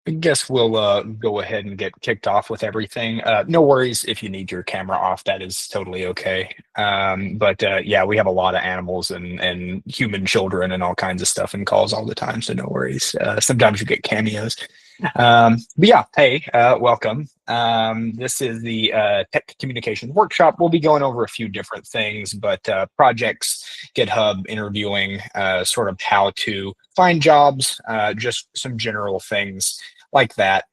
I guess we'll go ahead and get kicked off with everything. No worries if you need your camera off, that is totally okay. But yeah, we have a lot of animals and human children and all kinds of stuff in calls all the time, so no worries. Sometimes you get cameos. But yeah, hey, welcome. This is the Tech Communications Workshop. We'll be going over a few different things, but projects, GitHub, interviewing, sort of how to find jobs, just some general things like that.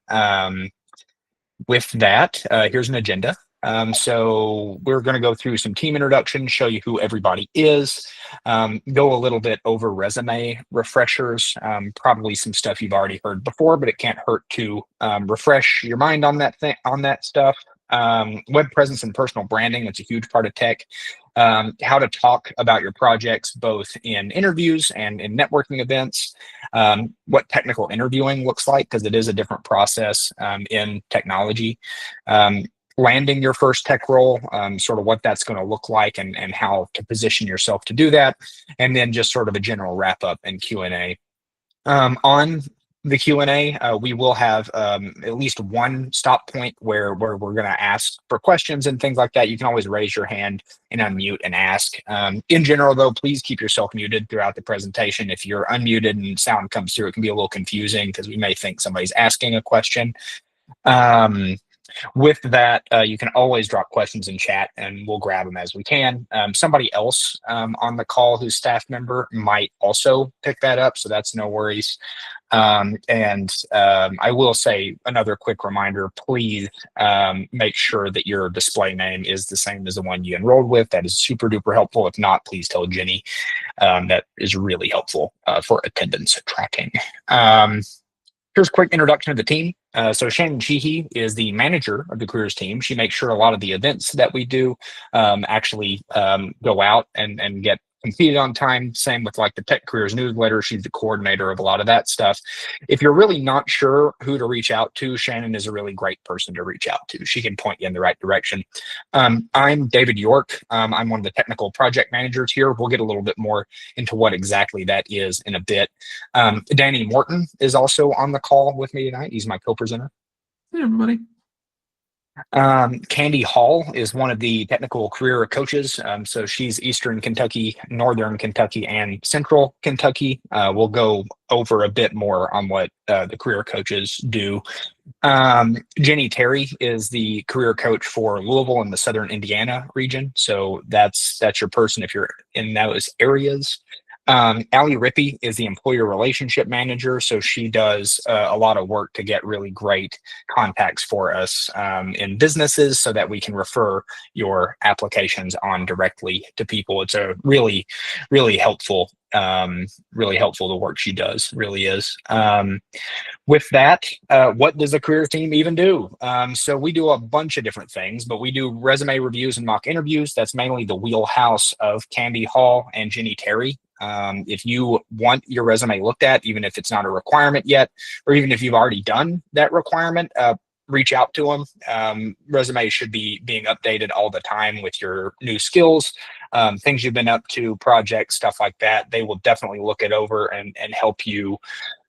With that, here's an agenda. So we're going to go through some team introductions, show you who everybody is, go a little bit over resume refreshers, probably some stuff you've already heard before, but it can't hurt to refresh your mind on that stuff. Web presence and personal branding, that's a huge part of tech. How to talk about your projects, both in interviews and in networking events, what technical interviewing looks like, because it is a different process in technology. Landing your first tech role, sort of what that's going to look like and how to position yourself to do that. And then just sort of a general wrap up and Q&A. On the Q&A, we will have at least one stop point where we're going to ask for questions and things like that. You can always raise your hand and unmute and ask. In general, though, please keep yourself muted throughout the presentation. If you're unmuted and sound comes through, it can be a little confusing because we may think somebody's asking a question. With that, you can always drop questions in chat and we'll grab them as we can. Somebody else on the call who's staff member might also pick that up, so that's no worries. I will say another quick reminder, please make sure that your display name is the same as the one you enrolled with. That is super duper helpful. If not, please tell Jenny. That is really helpful for attendance tracking. Here's a quick introduction of the team. So Shannon Sheehy is the manager of the careers team. She makes sure a lot of the events that we do actually go out and get completed on time. Same with like the Tech Careers newsletter. She's the coordinator of a lot of that stuff. If you're really not sure who to reach out to, Shannon is a really great person to reach out to. She can point you in the right direction. I'm David York. I'm one of the technical project managers here. We'll get a little bit more into what exactly that is in a bit. Danny Morton is also on the call with me tonight. He's my co-presenter. Hey, everybody. Candy Hall is one of the technical career coaches. So she's Eastern Kentucky, Northern Kentucky, and Central Kentucky. We'll go over a bit more on what the career coaches do. Jenny Terry is the career coach for Louisville and the Southern Indiana region. So that's your person if you're in those areas. Allie Rippey is the employer relationship manager, so she does a lot of work to get really great contacts for us in businesses so that we can refer your applications on directly to people. It's a really, really helpful, the work she does, really is. With that, what does a career team even do? So we do a bunch of different things, but we do resume reviews and mock interviews. That's mainly the wheelhouse of Candy Hall and Jenny Terry. If you want your resume looked at, even if it's not a requirement yet, or even if you've already done that requirement, reach out to them. Resumes should be being updated all the time with your new skills, things you've been up to, projects, stuff like that. They will definitely look it over and help you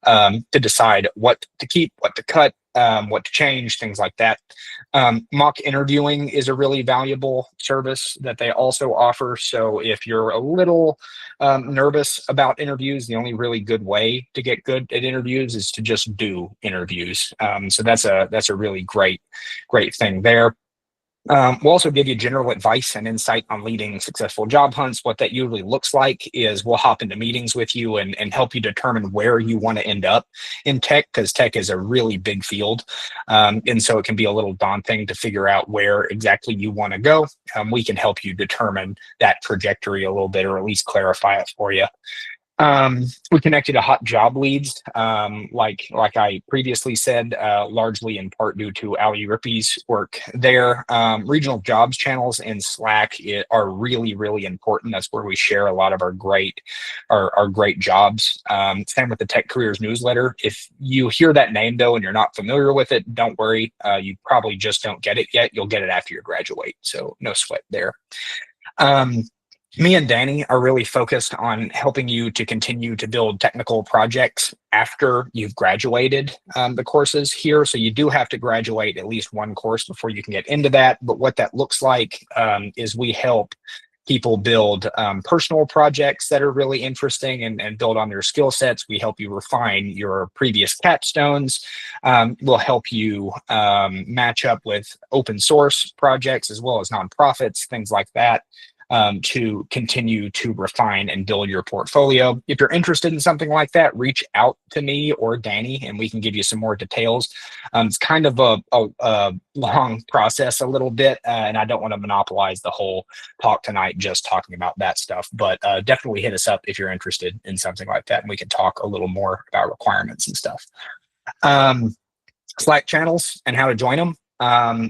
to decide what to keep, what to cut, what to change, things like that. Mock interviewing is a really valuable service that they also offer. So if you're a little nervous about interviews, the only really good way to get good at interviews is to just do interviews. So that's a really great thing there. We'll also give you general advice and insight on leading successful job hunts. What that usually looks like is we'll hop into meetings with you and help you determine where you want to end up in tech, because tech is a really big field. And so it can be a little daunting to figure out where exactly you want to go. We can help you determine that trajectory a little bit, or at least clarify it for you. We connected to hot job leads, like I previously said, largely in part due to Ali Rippey's work there. Regional jobs channels in Slack are really, really important. That's where we share a lot of our great jobs. Same with the Tech Careers newsletter. If you hear that name though and you're not familiar with it, don't worry. You probably just don't get it yet. You'll get it after you graduate, so no sweat there. Me and Danny are really focused on helping you to continue to build technical projects after you've graduated the courses here. So you do have to graduate at least one course before you can get into that. But what that looks like is we help people build personal projects that are really interesting and build on their skill sets. We help you refine your previous capstones. We'll help you match up with open source projects as well as nonprofits, things like that, to continue to refine and build your portfolio. If you're interested in something like that, reach out to me or Danny, and we can give you some more details. It's kind of a long process a little bit, and I don't want to monopolize the whole talk tonight just talking about that stuff, but definitely hit us up if you're interested in something like that, and we can talk a little more about requirements and stuff. Slack channels and how to join them.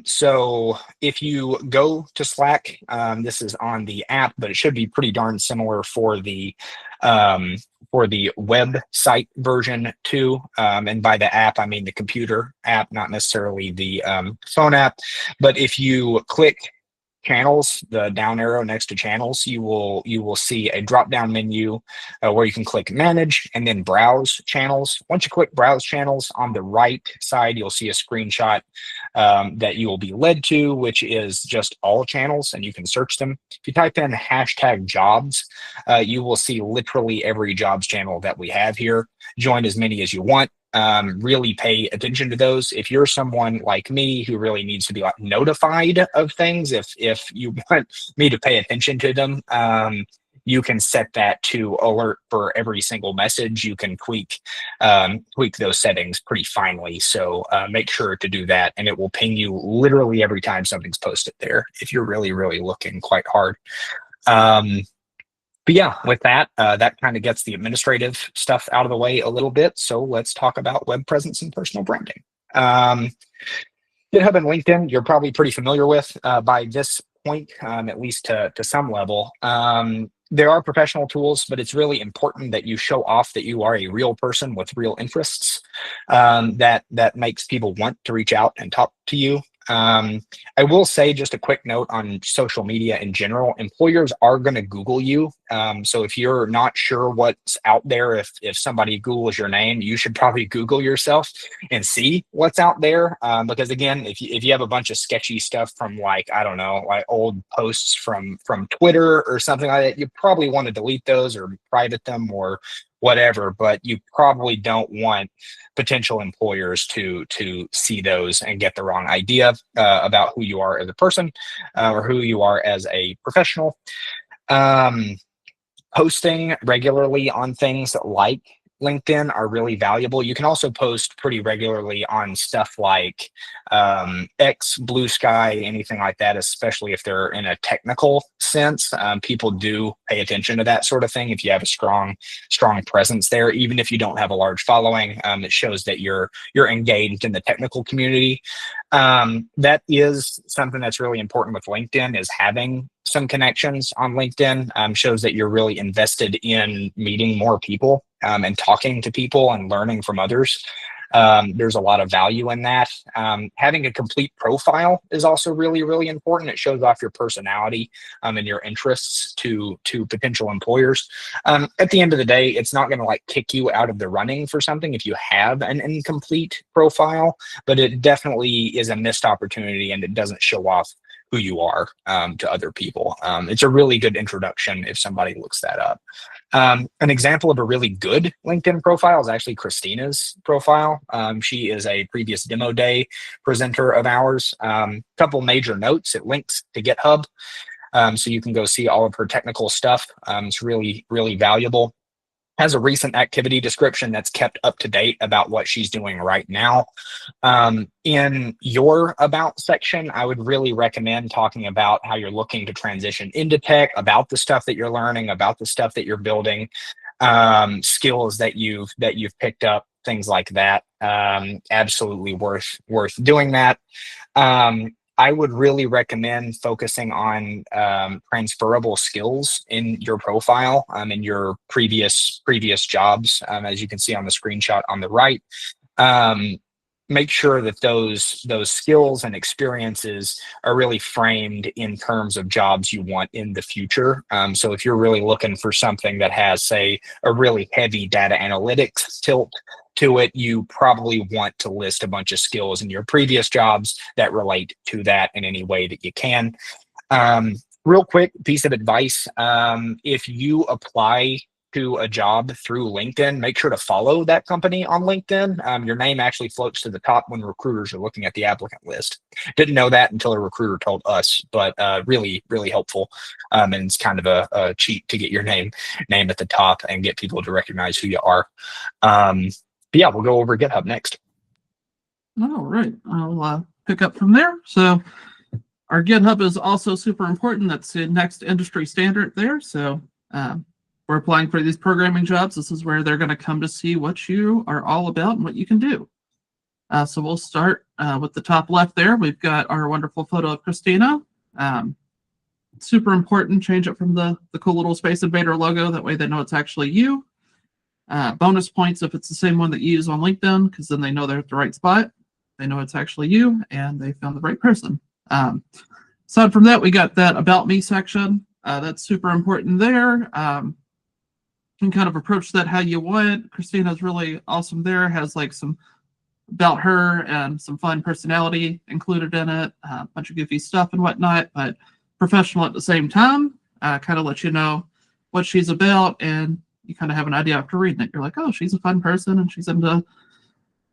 So if you go to Slack, this is on the app, but it should be pretty darn similar for the website version too. And by the app, I mean the computer app, not necessarily the phone app. But if you click channels, the down arrow next to channels, you will see a drop down menu where you can click manage and then browse channels. Once you click browse channels, on the right side you'll see a screenshot that you will be led to, which is just all channels, and you can search them. If you type in hashtag jobs, you will see literally every jobs channel that we have here. Join as many as you want. Really pay attention to those. If you're someone like me who really needs to be like notified of things, if you want me to pay attention to them, you can set that to alert for every single message. You can tweak those settings pretty finely. So make sure to do that, and it will ping you literally every time something's posted there if you're really, really looking quite hard. But yeah, with that, that kind of gets the administrative stuff out of the way a little bit. So let's talk about web presence and personal branding. GitHub and LinkedIn, you're probably pretty familiar with by this point, at least to some level. There are professional tools, but it's really important that you show off that you are a real person with real interests. That makes people want to reach out and talk to you. I will say just a quick note on social media in general. Employers are going to Google you. So if you're not sure what's out there, if somebody Googles your name, you should probably Google yourself and see what's out there. Because again, if you have a bunch of sketchy stuff from like, I don't know, like old posts from Twitter or something like that, you probably want to delete those or private them or whatever, but you probably don't want potential employers to see those and get the wrong idea about who you are as a person or who you are as a professional. Posting regularly on things like LinkedIn are really valuable. You can also post pretty regularly on stuff like X, Blue Sky, anything like that, especially if they're in a technical sense. People do pay attention to that sort of thing. If you have a strong presence there, even if you don't have a large following, it shows that you're engaged in the technical community. That is something that's really important with LinkedIn, is having some connections on LinkedIn. Shows that you're really invested in meeting more people and talking to people and learning from others. There's a lot of value in that. Having a complete profile is also really, really important. It shows off your personality and your interests to potential employers. At the end of the day, it's not going to like kick you out of the running for something if you have an incomplete profile, but it definitely is a missed opportunity, and it doesn't show off who you are to other people. It's a really good introduction if somebody looks that up. An example of a really good LinkedIn profile is actually Christina's profile. She is a previous demo day presenter of ours. Couple major notes: it links to GitHub, so you can go see all of her technical stuff. It's really, really valuable. Has a recent activity description that's kept up to date about what she's doing right now. In your about section, I would really recommend talking about how you're looking to transition into tech, about the stuff that you're learning, about the stuff that you're building, skills that you've picked up, things like that. Absolutely worth doing that. I would really recommend focusing on transferable skills in your profile, in your previous jobs, as you can see on the screenshot on the right. make sure that those skills and experiences are really framed in terms of jobs you want in the future. So if you're really looking for something that has, say, a really heavy data analytics tilt to it, you probably want to list a bunch of skills in your previous jobs that relate to that in any way that you can. Real quick piece of advice: if you apply to a job through LinkedIn, make sure to follow that company on LinkedIn. Your name actually floats to the top when recruiters are looking at the applicant list. Didn't know that until a recruiter told us, but really, really helpful. And it's kind of a cheat to get your name at the top and get people to recognize who you are. But yeah, we'll go over GitHub next. All right, I'll pick up from there. So our GitHub is also super important. That's the next industry standard there. So we're applying for these programming jobs. This is where they're going to come to see what you are all about and what you can do. So we'll start with the top left there. We've got our wonderful photo of Christina. Super important. Change it from the cool little Space Invader logo. That way they know it's actually you. Bonus points if it's the same one that you use on LinkedIn, because then they know they're at the right spot. They know it's actually you, and they found the right person. Aside from that, we got that About Me section. That's super important there. You can kind of approach that how you want. Christina's really awesome there. Has like some about her and some fun personality included in it. A bunch of goofy stuff and whatnot, but professional at the same time. Kind of let you know what she's about, and you kind of have an idea after reading it. You're like, oh, she's a fun person, and she's into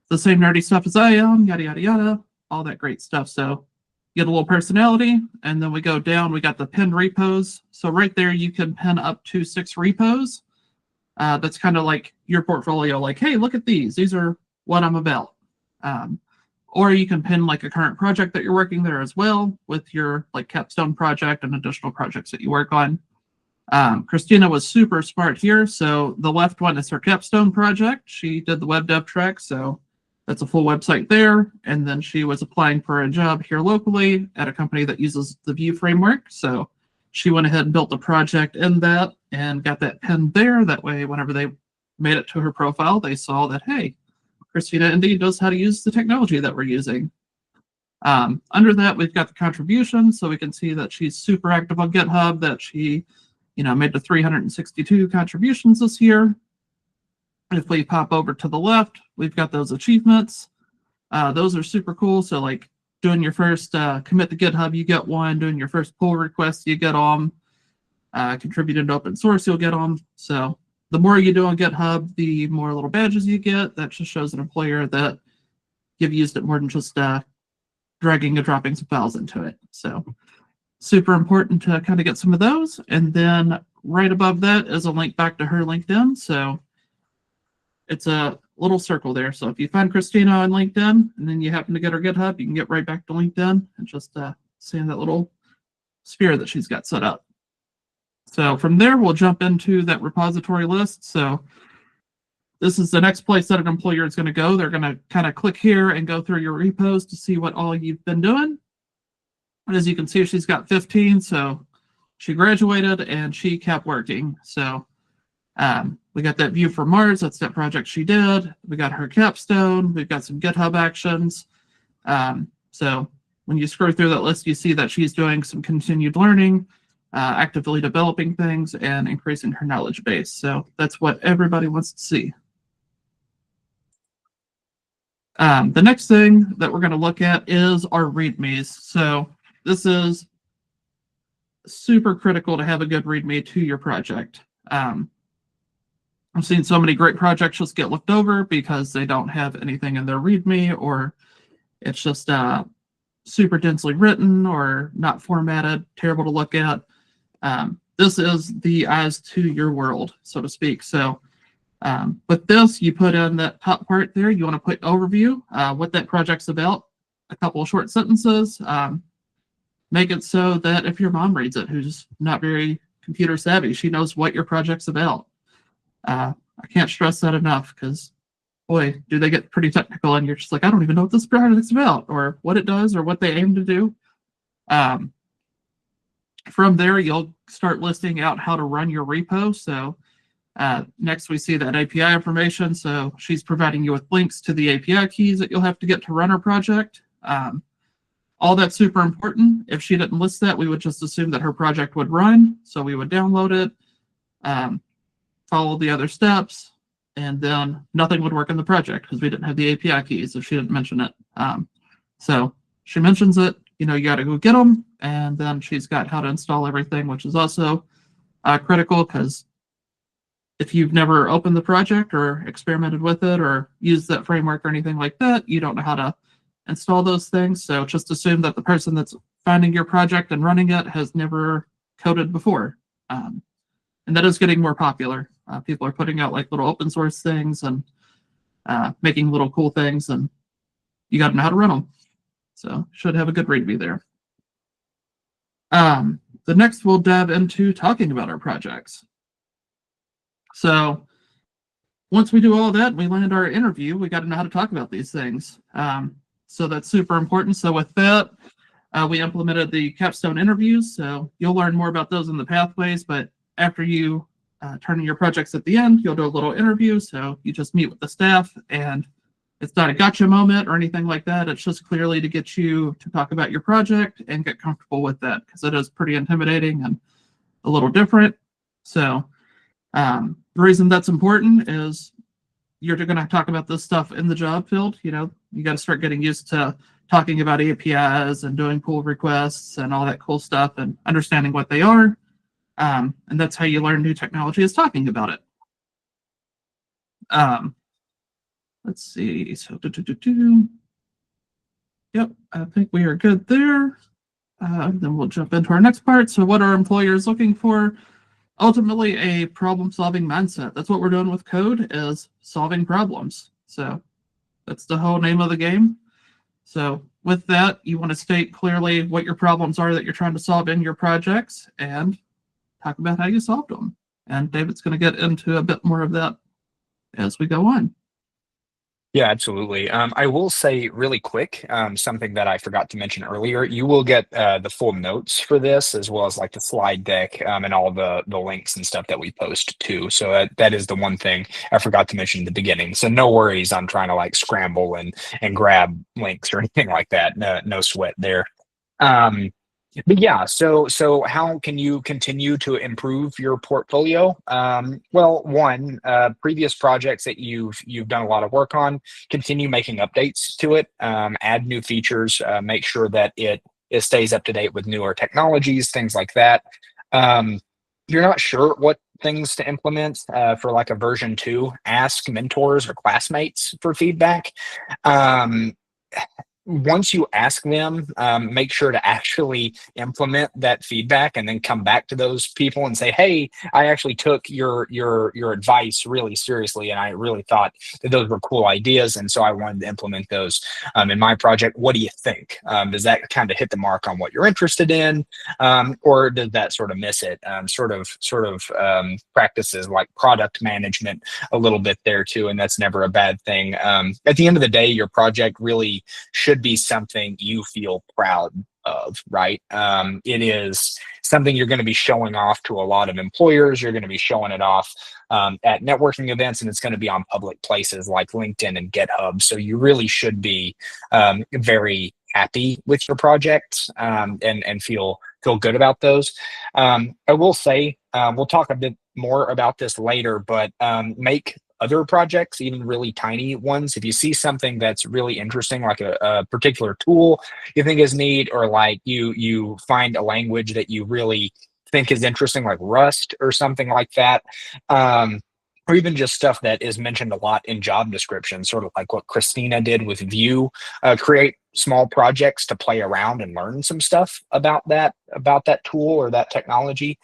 the same nerdy stuff as I am, yada, yada, yada, all that great stuff. So get a little personality, and then we go down. We got the pinned repos. So right there, you can pin up to 6 repos. That's kind of like your portfolio, like, hey, look at these. These are what I'm about. Or you can pin like a current project that you're working there as well with your like capstone project and additional projects that you work on. Christina was super smart here. So the left one is her capstone project. She did the web dev track, so that's a full website there. And then she was applying for a job here locally at a company that uses the Vue framework. So she went ahead and built a project in that and got that pinned there. That way, whenever they made it to her profile, they saw that, hey, Christina indeed knows how to use the technology that we're using. Under that, we've got the contributions. So we can see that she's super active on GitHub, that she made the 362 contributions this year. If we pop over to the left, we've got those achievements. Those are super cool. So like doing your first commit to GitHub, you get one. Doing your first pull request, you get them. Contributing to open source, you'll get them. So the more you do on GitHub, the more little badges you get. That just shows an employer that you've used it more than just dragging and dropping some files into it. So super important to kind of get some of those. And then right above that is a link back to her LinkedIn. So it's a little circle there. So if you find Christina on LinkedIn and then you happen to get her GitHub, you can get right back to LinkedIn and just see that little sphere that she's got set up. So from there, we'll jump into that repository list. So this is the next place that an employer is going to go. They're going to kind of click here and go through your repos to see what all you've been doing. And as you can see, she's got 15. So she graduated and she kept working. So we got that Vue for Mars. That's that project she did. We got her capstone. We've got some GitHub actions. So when you scroll through that list, you see that she's doing some continued learning, actively developing things, and increasing her knowledge base. So that's what everybody wants to see. The next thing that we're going to look at is our READMEs. So this is super critical to have a good README to your project. I've seen so many great projects just get looked over because they don't have anything in their README, or it's just super densely written or not formatted, terrible to look at. This is the eyes to your world, so to speak. So with this, you put in that top part there. You want to put overview, what that project's about, a couple of short sentences. Make it so that if your mom reads it, who's not very computer savvy, she knows what your project's about. I can't stress that enough, because boy, do they get pretty technical, and you're just like, I don't even know what this project's about, or what it does, or what they aim to do. From there, you'll start listing out how to run your repo. So Next, we see that API information. So she's providing you with links to the API keys that you'll have to get to run her project. All that's super important. If she didn't list that, we would just assume that her project would run. So we would download it, follow the other steps, and then nothing would work in the project because we didn't have the API keys if she didn't mention it. So she mentions it, you got to go get them, and then she's got how to install everything, which is also critical because if you've never opened the project or experimented with it or used that framework or anything like that, you don't know how to install those things. So just assume that the person that's finding your project and running it has never coded before. And that is getting more popular. People are putting out like little open source things and making little cool things, and you got to know how to run them. So should have a good README there. The next we'll dive into talking about our projects. So once we do all that, we land our interview, we got to know how to talk about these things. So that's super important. So with that, we implemented the capstone interviews. So you'll learn more about those in the pathways, but after you turn in your projects at the end, you'll do a little interview. So you just meet with the staff, and it's not a gotcha moment or anything like that. It's just clearly to get you to talk about your project and get comfortable with that, because it is pretty intimidating and a little different. So the reason that's important is you're going to talk about this stuff in the job field. You got to start getting used to talking about APIs and doing pull requests and all that cool stuff and understanding what they are. And that's how you learn new technology, is talking about it. Let's see. So, yep, I think we are good there. Then we'll jump into our next part. So what are employers looking for? Ultimately, a problem-solving mindset. That's what we're doing with code, is solving problems. So that's the whole name of the game. So with that, you want to state clearly what your problems are that you're trying to solve in your projects and talk about how you solved them. And David's going to get into a bit more of that as we go on. Yeah, absolutely. I will say really quick, something that I forgot to mention earlier. You will get the full notes for this, as well as like the slide deck and all the links and stuff that we post too. So that is the one thing I forgot to mention in the beginning. So no worries on trying to like scramble and grab links or anything like that. No sweat there. But yeah, so how can you continue to improve your portfolio? Well, one, previous projects that you've done a lot of work on, continue making updates to it, add new features, make sure that it stays up to date with newer technologies, things like that. You're not sure what things to implement for like a version 2, ask mentors or classmates for feedback. Once you ask them, make sure to actually implement that feedback and then come back to those people and say, hey, I actually took your advice really seriously, and I really thought that those were cool ideas, and so I wanted to implement those in my project. What do you think? Does that kind of hit the mark on what you're interested in, or does that sort of miss it? Sort of practices like product management a little bit there too, and that's never a bad thing. At the end of the day, your project really should be something you feel proud of, right? It is something you're going to be showing off to a lot of employers. You're going to be showing it off at networking events, and it's going to be on public places like LinkedIn and GitHub. So you really should be very happy with your projects and feel good about those. I will say, we'll talk a bit more about this later, but make other projects, even really tiny ones. If you see something that's really interesting, like a particular tool you think is neat, or like you find a language that you really think is interesting, like Rust or something like that, or even just stuff that is mentioned a lot in job descriptions, sort of like what Christina did with Vue, create small projects to play around and learn some stuff about that tool or that technology.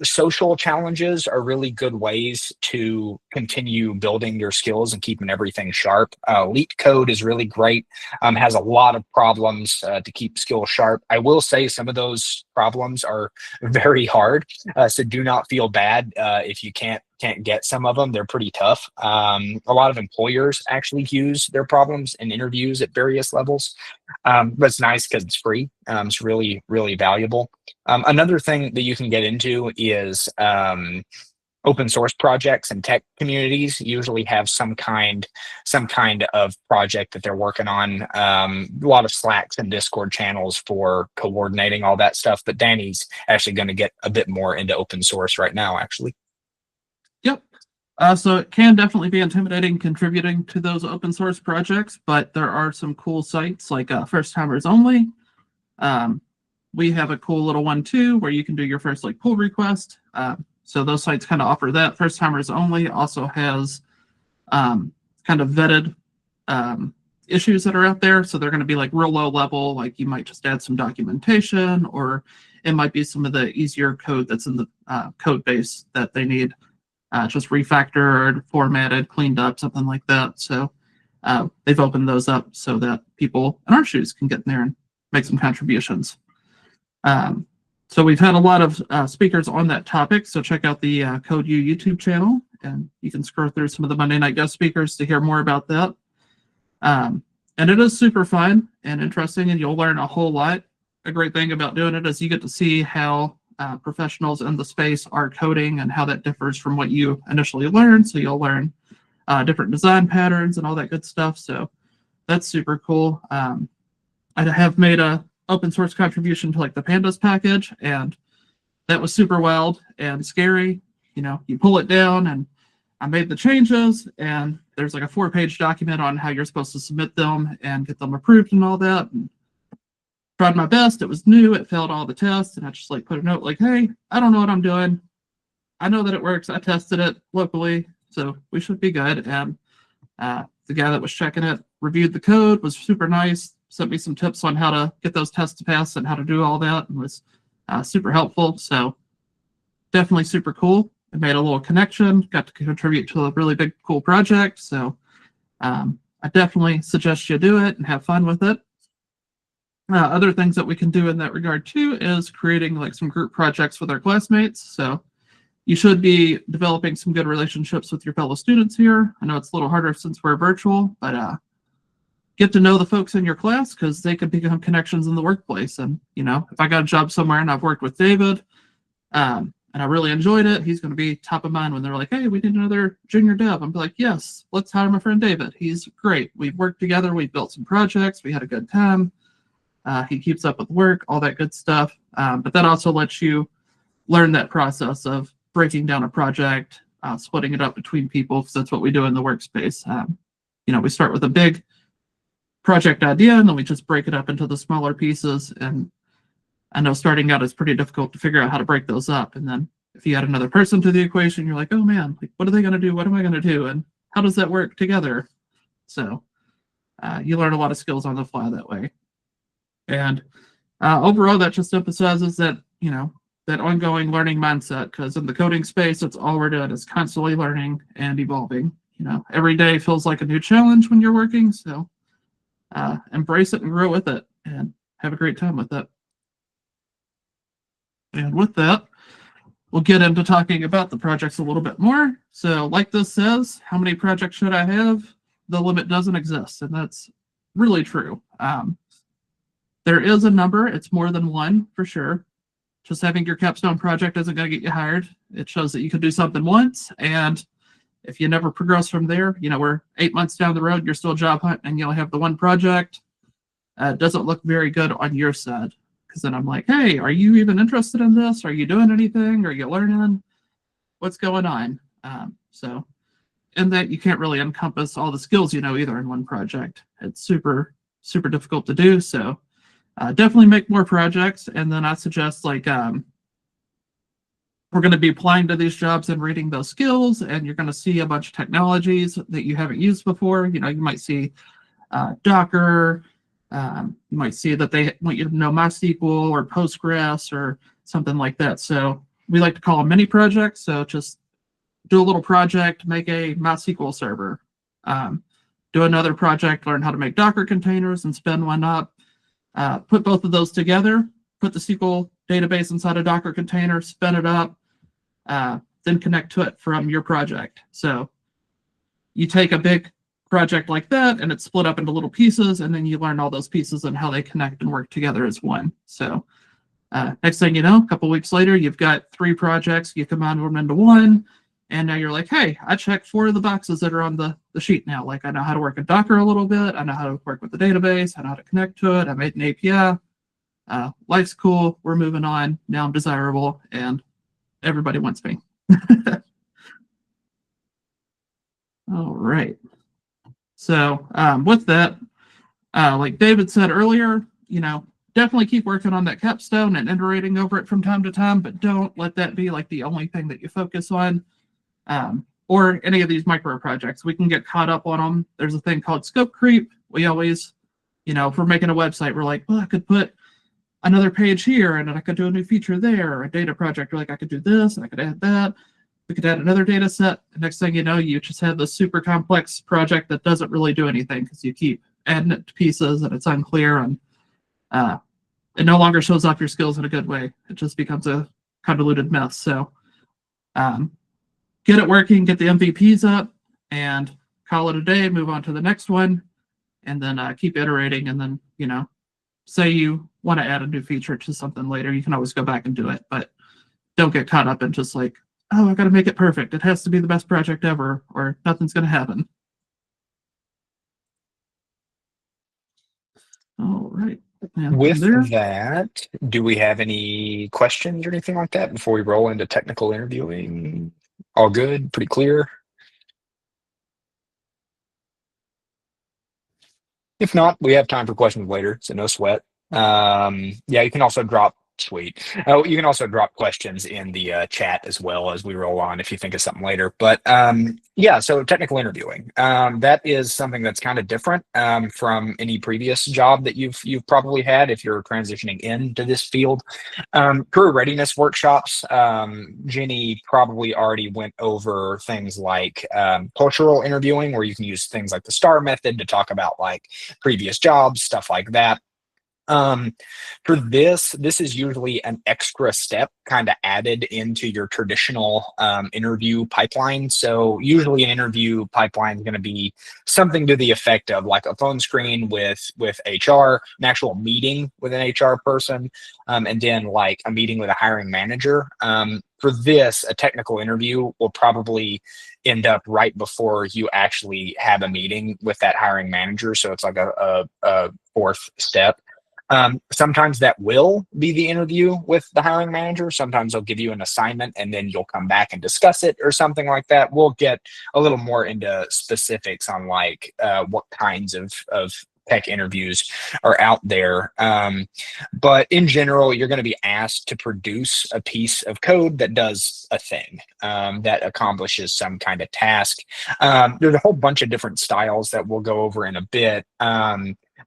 Social challenges are really good ways to continue building your skills and keeping everything sharp. Leet Code is really great, has a lot of problems to keep skills sharp. I will say some of those problems are very hard, so do not feel bad if you can't get some of them. They're pretty tough. A lot of employers actually use their problems in interviews at various levels, but it's nice because it's free. It's really, really valuable. Another thing that you can get into is open source projects and tech communities usually have some kind of project that they're working on. A lot of Slacks and Discord channels for coordinating all that stuff. But Danny's actually going to get a bit more into open source right now, actually. Yep. So it can definitely be intimidating contributing to those open source projects, but there are some cool sites like First Timers Only. We have a cool little one too, where you can do your first like pull request. So those sites kind of offer that. First Timers Only also has kind of vetted issues that are out there. So they're going to be like real low level, like you might just add some documentation, or it might be some of the easier code that's in the code base that they need just refactored, formatted, cleaned up, something like that. So they've opened those up so that people in our shoes can get in there and make some contributions. So we've had a lot of speakers on that topic. So check out the Code U YouTube channel, and you can scroll through some of the Monday night guest speakers to hear more about that. And it is super fun and interesting, and you'll learn a whole lot. A great thing about doing it is you get to see how professionals in the space are coding and how that differs from what you initially learned. So you'll learn different design patterns and all that good stuff. So that's super cool. I have made a open source contribution to like the Pandas package, and that was super wild and scary. You know, you pull it down, and I made the changes, and there's like a 4-page document on how you're supposed to submit them and get them approved and all that. And tried my best. It was new. It failed all the tests, and I just like put a note like, "Hey, I don't know what I'm doing. I know that it works. I tested it locally, so we should be good." And the guy that was checking it reviewed the code, was super nice, sent me some tips on how to get those tests to pass and how to do all that, and was super helpful. So definitely super cool. I made a little connection, got to contribute to a really big, cool project. So I definitely suggest you do it and have fun with it. Other things that we can do in that regard too is creating like some group projects with our classmates. So you should be developing some good relationships with your fellow students here. I know it's a little harder since we're virtual, but get to know the folks in your class, because they could become connections in the workplace. And, you know, if I got a job somewhere and I've worked with David and I really enjoyed it, he's going to be top of mind when they're like, "Hey, we need another junior dev." I'm like, "Yes, let's hire my friend David. He's great. We've worked together. We've built some projects. We had a good time. He keeps up with work, all that good stuff." But that also lets you learn that process of breaking down a project, splitting it up between people, because that's what we do in the workspace. You know, we start with a big project idea, and then we just break it up into the smaller pieces. And I know starting out is pretty difficult to figure out how to break those up. And then if you add another person to the equation, you're like, "Oh man, like, what are they going to do? What am I going to do? And how does that work together?" So you learn a lot of skills on the fly that way. And overall, that just emphasizes that, you know, that ongoing learning mindset, because in the coding space, it's all we're doing is constantly learning and evolving. You know, every day feels like a new challenge when you're working. So embrace it and grow with it and have a great time with it. And with that, we'll get into talking about the projects a little bit more. So like this says, how many projects should I have? The limit doesn't exist, and that's really true. There is a number. It's more than one for sure. Just having your capstone project isn't going to get you hired. It shows that you could do something once, and if you never progress from there, you know, we're 8 months down the road, you're still job hunting, and you'll have the one project. It doesn't look very good on your side, because then I'm like, "Hey, are you even interested in this? Are you doing anything? Are you learning? What's going on?" So in that, you can't really encompass all the skills you know either in one project. It's super, super difficult to do. So definitely make more projects. And then I suggest like we're going to be applying to these jobs and reading those skills, and you're going to see a bunch of technologies that you haven't used before. You know, you might see Docker. You might see that they want you to know MySQL or Postgres or something like that. So we like to call them mini projects. So just do a little project, make a MySQL server. Do another project, learn how to make Docker containers and spin one up. Put both of those together, put the SQL database inside a Docker container, spin it up, then connect to it from your project. So you take a big project like that, and it's split up into little pieces, and then you learn all those pieces and how they connect and work together as one. So next thing you know, a couple weeks later, you've got 3 projects. You combine them into one. And now you're like, hey, I checked 4 of the boxes that are on the sheet now. Like I know how to work in Docker a little bit. I know how to work with the database. I know how to connect to it. I made an API. Life's cool. We're moving on. Now I'm desirable and everybody wants me. All right. So with that, like David said earlier, definitely keep working on that capstone and iterating over it from time to time, but don't let that be like the only thing that you focus on. Or any of these micro projects. We can get caught up on them. There's a thing called scope creep. We always, if we're making a website, we're like, well, I could put another page here and I could do a new feature there. Or a data project, we're like, I could do this and I could add that. We could add another data set. The next thing you know, you just have this super complex project that doesn't really do anything because you keep adding it to pieces and it's unclear and it no longer shows off your skills in a good way. It just becomes a convoluted mess. So get it working, get the MVPs up, and call it a day, move on to the next one, and then keep iterating. And then, say you want to add a new feature to something later, you can always go back and do it. But don't get caught up in just like, oh, I got to make it perfect. It has to be the best project ever, or nothing's going to happen. All right. And with that, do we have any questions or anything like that before we roll into technical interviewing? All good? Pretty clear? If not, we have time for questions later, so no sweat. Yeah, you can also drop Sweet. Oh, you can also drop questions in the chat as well as we roll on if you think of something later. But yeah, so technical interviewing. That is something that's kind of different from any previous job that you've probably had if you're transitioning into this field. Career readiness workshops. Jenny probably already went over things like cultural interviewing, where you can use things like the STAR method to talk about like previous jobs, stuff like that. For this is usually an extra step kind of added into your traditional interview pipeline. So usually an interview pipeline is going to be something to the effect of like a phone screen with HR, an actual meeting with an HR person, and then like a meeting with a hiring manager. For this, a technical interview will probably end up right before you actually have a meeting with that hiring manager. So it's like a fourth step. Sometimes that will be the interview with the hiring manager. Sometimes they'll give you an assignment and then you'll come back and discuss it or something like that. We'll get a little more into specifics on like what kinds of tech interviews are out there. But in general, you're going to be asked to produce a piece of code that does a thing, that accomplishes some kind of task. There's a whole bunch of different styles that we'll go over in a bit.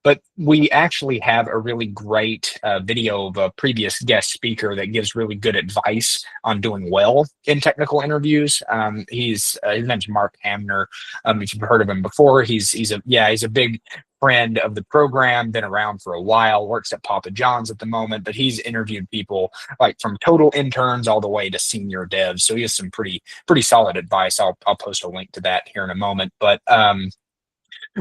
But we actually have a really great video of a previous guest speaker that gives really good advice on doing well in technical interviews. His name's Mark Hamner. If you've heard of him before, he's a big friend of the program, been around for a while, works at Papa John's at the moment, but he's interviewed people like from total interns all the way to senior devs. So he has some pretty solid advice. I'll post a link to that here in a moment. But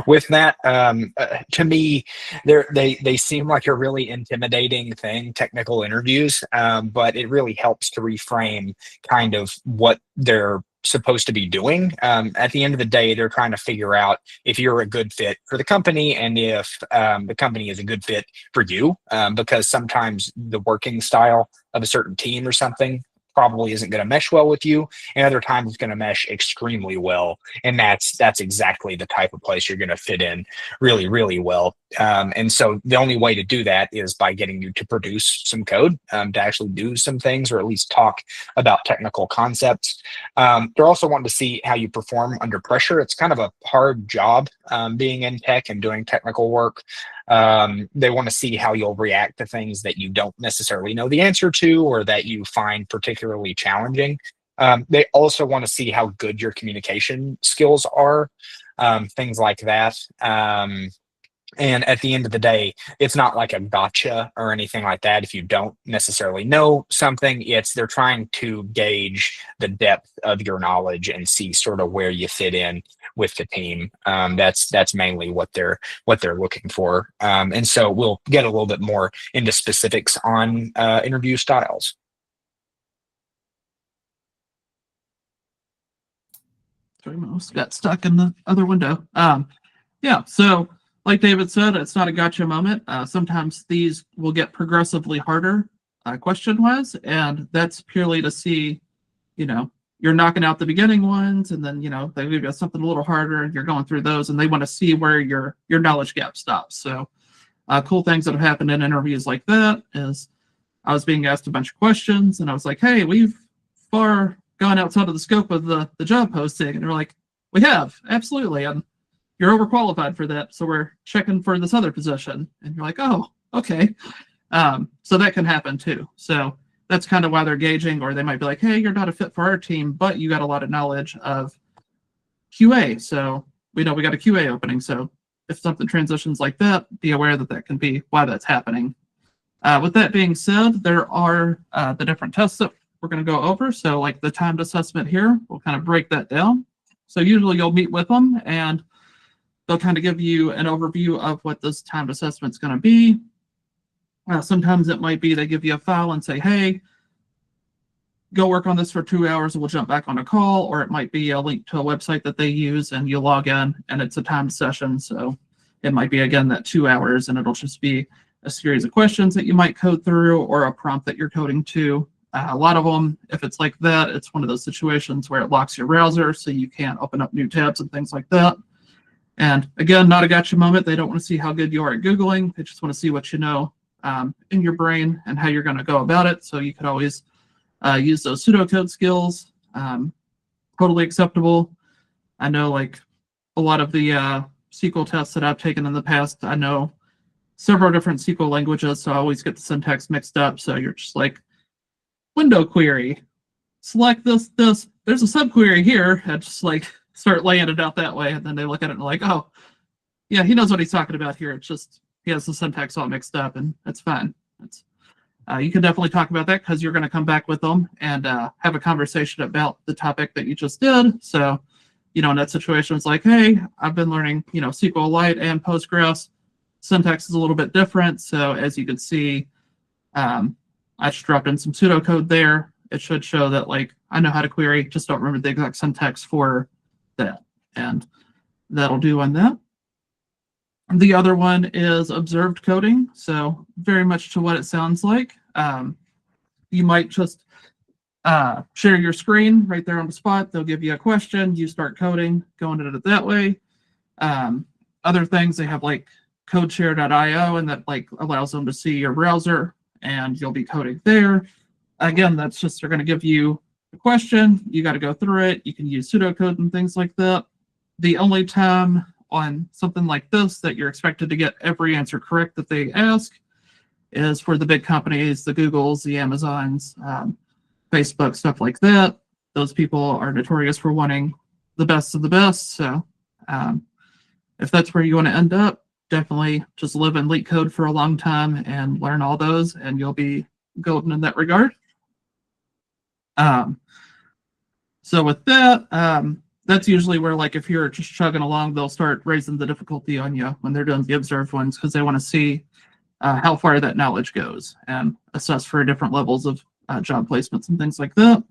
with that, to me, they seem like a really intimidating thing, technical interviews, but it really helps to reframe kind of what they're supposed to be doing. At the end of the day, they're trying to figure out if you're a good fit for the company and if the company is a good fit for you, because sometimes the working style of a certain team or something probably isn't going to mesh well with you, and other times it's going to mesh extremely well, and that's exactly the type of place you're going to fit in really well. And so the only way to do that is by getting you to produce some code, to actually do some things or at least talk about technical concepts. They're also wanting to see how you perform under pressure. It's kind of a hard job being in tech and doing technical work. They want to see how you'll react to things that you don't necessarily know the answer to or that you find particularly challenging. They also want to see how good your communication skills are, things like that. And at the end of the day, it's not like a gotcha or anything like that. If you don't necessarily know something, they're trying to gauge the depth of your knowledge and see sort of where you fit in with the team. That's mainly what they're looking for. And so we'll get a little bit more into specifics on interview styles. Sorry, my mouse got stuck in the other window. Yeah, so like David said, it's not a gotcha moment. Sometimes these will get progressively harder question-wise, and that's purely to see, you're knocking out the beginning ones, and then, they give you something a little harder, and you're going through those, and they want to see where your knowledge gap stops. So cool things that have happened in interviews like that is I was being asked a bunch of questions, and I was like, hey, we've far gone outside of the scope of the job posting. And they're like, we have, absolutely. And you're overqualified for that. So we're checking for this other position. And you're like, oh, okay. So that can happen too. So that's kind of why they're gauging, or they might be like, hey, you're not a fit for our team, but you got a lot of knowledge of QA. So we know we got a QA opening. So if something transitions like that, be aware that that can be why that's happening. With that being said, there are the different tests that we're going to go over. So like the timed assessment here, we'll kind of break that down. So usually you'll meet with them and they'll kind of give you an overview of what this timed assessment is going to be. Sometimes it might be they give you a file and say, hey, go work on this for 2 hours and we'll jump back on a call. Or it might be a link to a website that they use and you log in and it's a timed session. So it might be, again, that 2 hours and it'll just be a series of questions that you might code through or a prompt that you're coding to. A lot of them, if it's like that, it's one of those situations where it locks your browser so you can't open up new tabs and things like that. And again, not a gotcha moment. They don't want to see how good you are at Googling. They just want to see what you know in your brain and how you're going to go about it. So you could always use those pseudocode skills. Totally acceptable. I know like a lot of the SQL tests that I've taken in the past, I know several different SQL languages, so I always get the syntax mixed up. So you're just like, window query, select this, there's a subquery here, and just like start laying it out that way. And then they look at it and like, oh, yeah, he knows what he's talking about here. It's just, he has the syntax all mixed up and that's fine. You can definitely talk about that because you're going to come back with them and have a conversation about the topic that you just did. So, in that situation, it's like, hey, I've been learning, SQLite and Postgres. Syntax is a little bit different. So as you can see, I just dropped in some pseudocode there. It should show that like I know how to query, just don't remember the exact syntax for that. And that'll do on that. The other one is observed coding. So very much to what it sounds like. You might just share your screen right there on the spot. They'll give you a question. You start coding, going at it that way. Other things, they have like codeshare.io, and that like allows them to see your browser and you'll be coding there. Again, that's just, they're going to give you a question. You got to go through it. You can use pseudocode and things like that. The only time on something like this that you're expected to get every answer correct that they ask is for the big companies, the Googles, the Amazons, Facebook, stuff like that. Those people are notorious for wanting the best of the best. So if that's where you want to end up, definitely just live in LeetCode for a long time and learn all those, and you'll be golden in that regard. So with that, that's usually where, like, if you're just chugging along, they'll start raising the difficulty on you when they're doing the observed ones, because they want to see how far that knowledge goes and assess for different levels of job placements and things like that.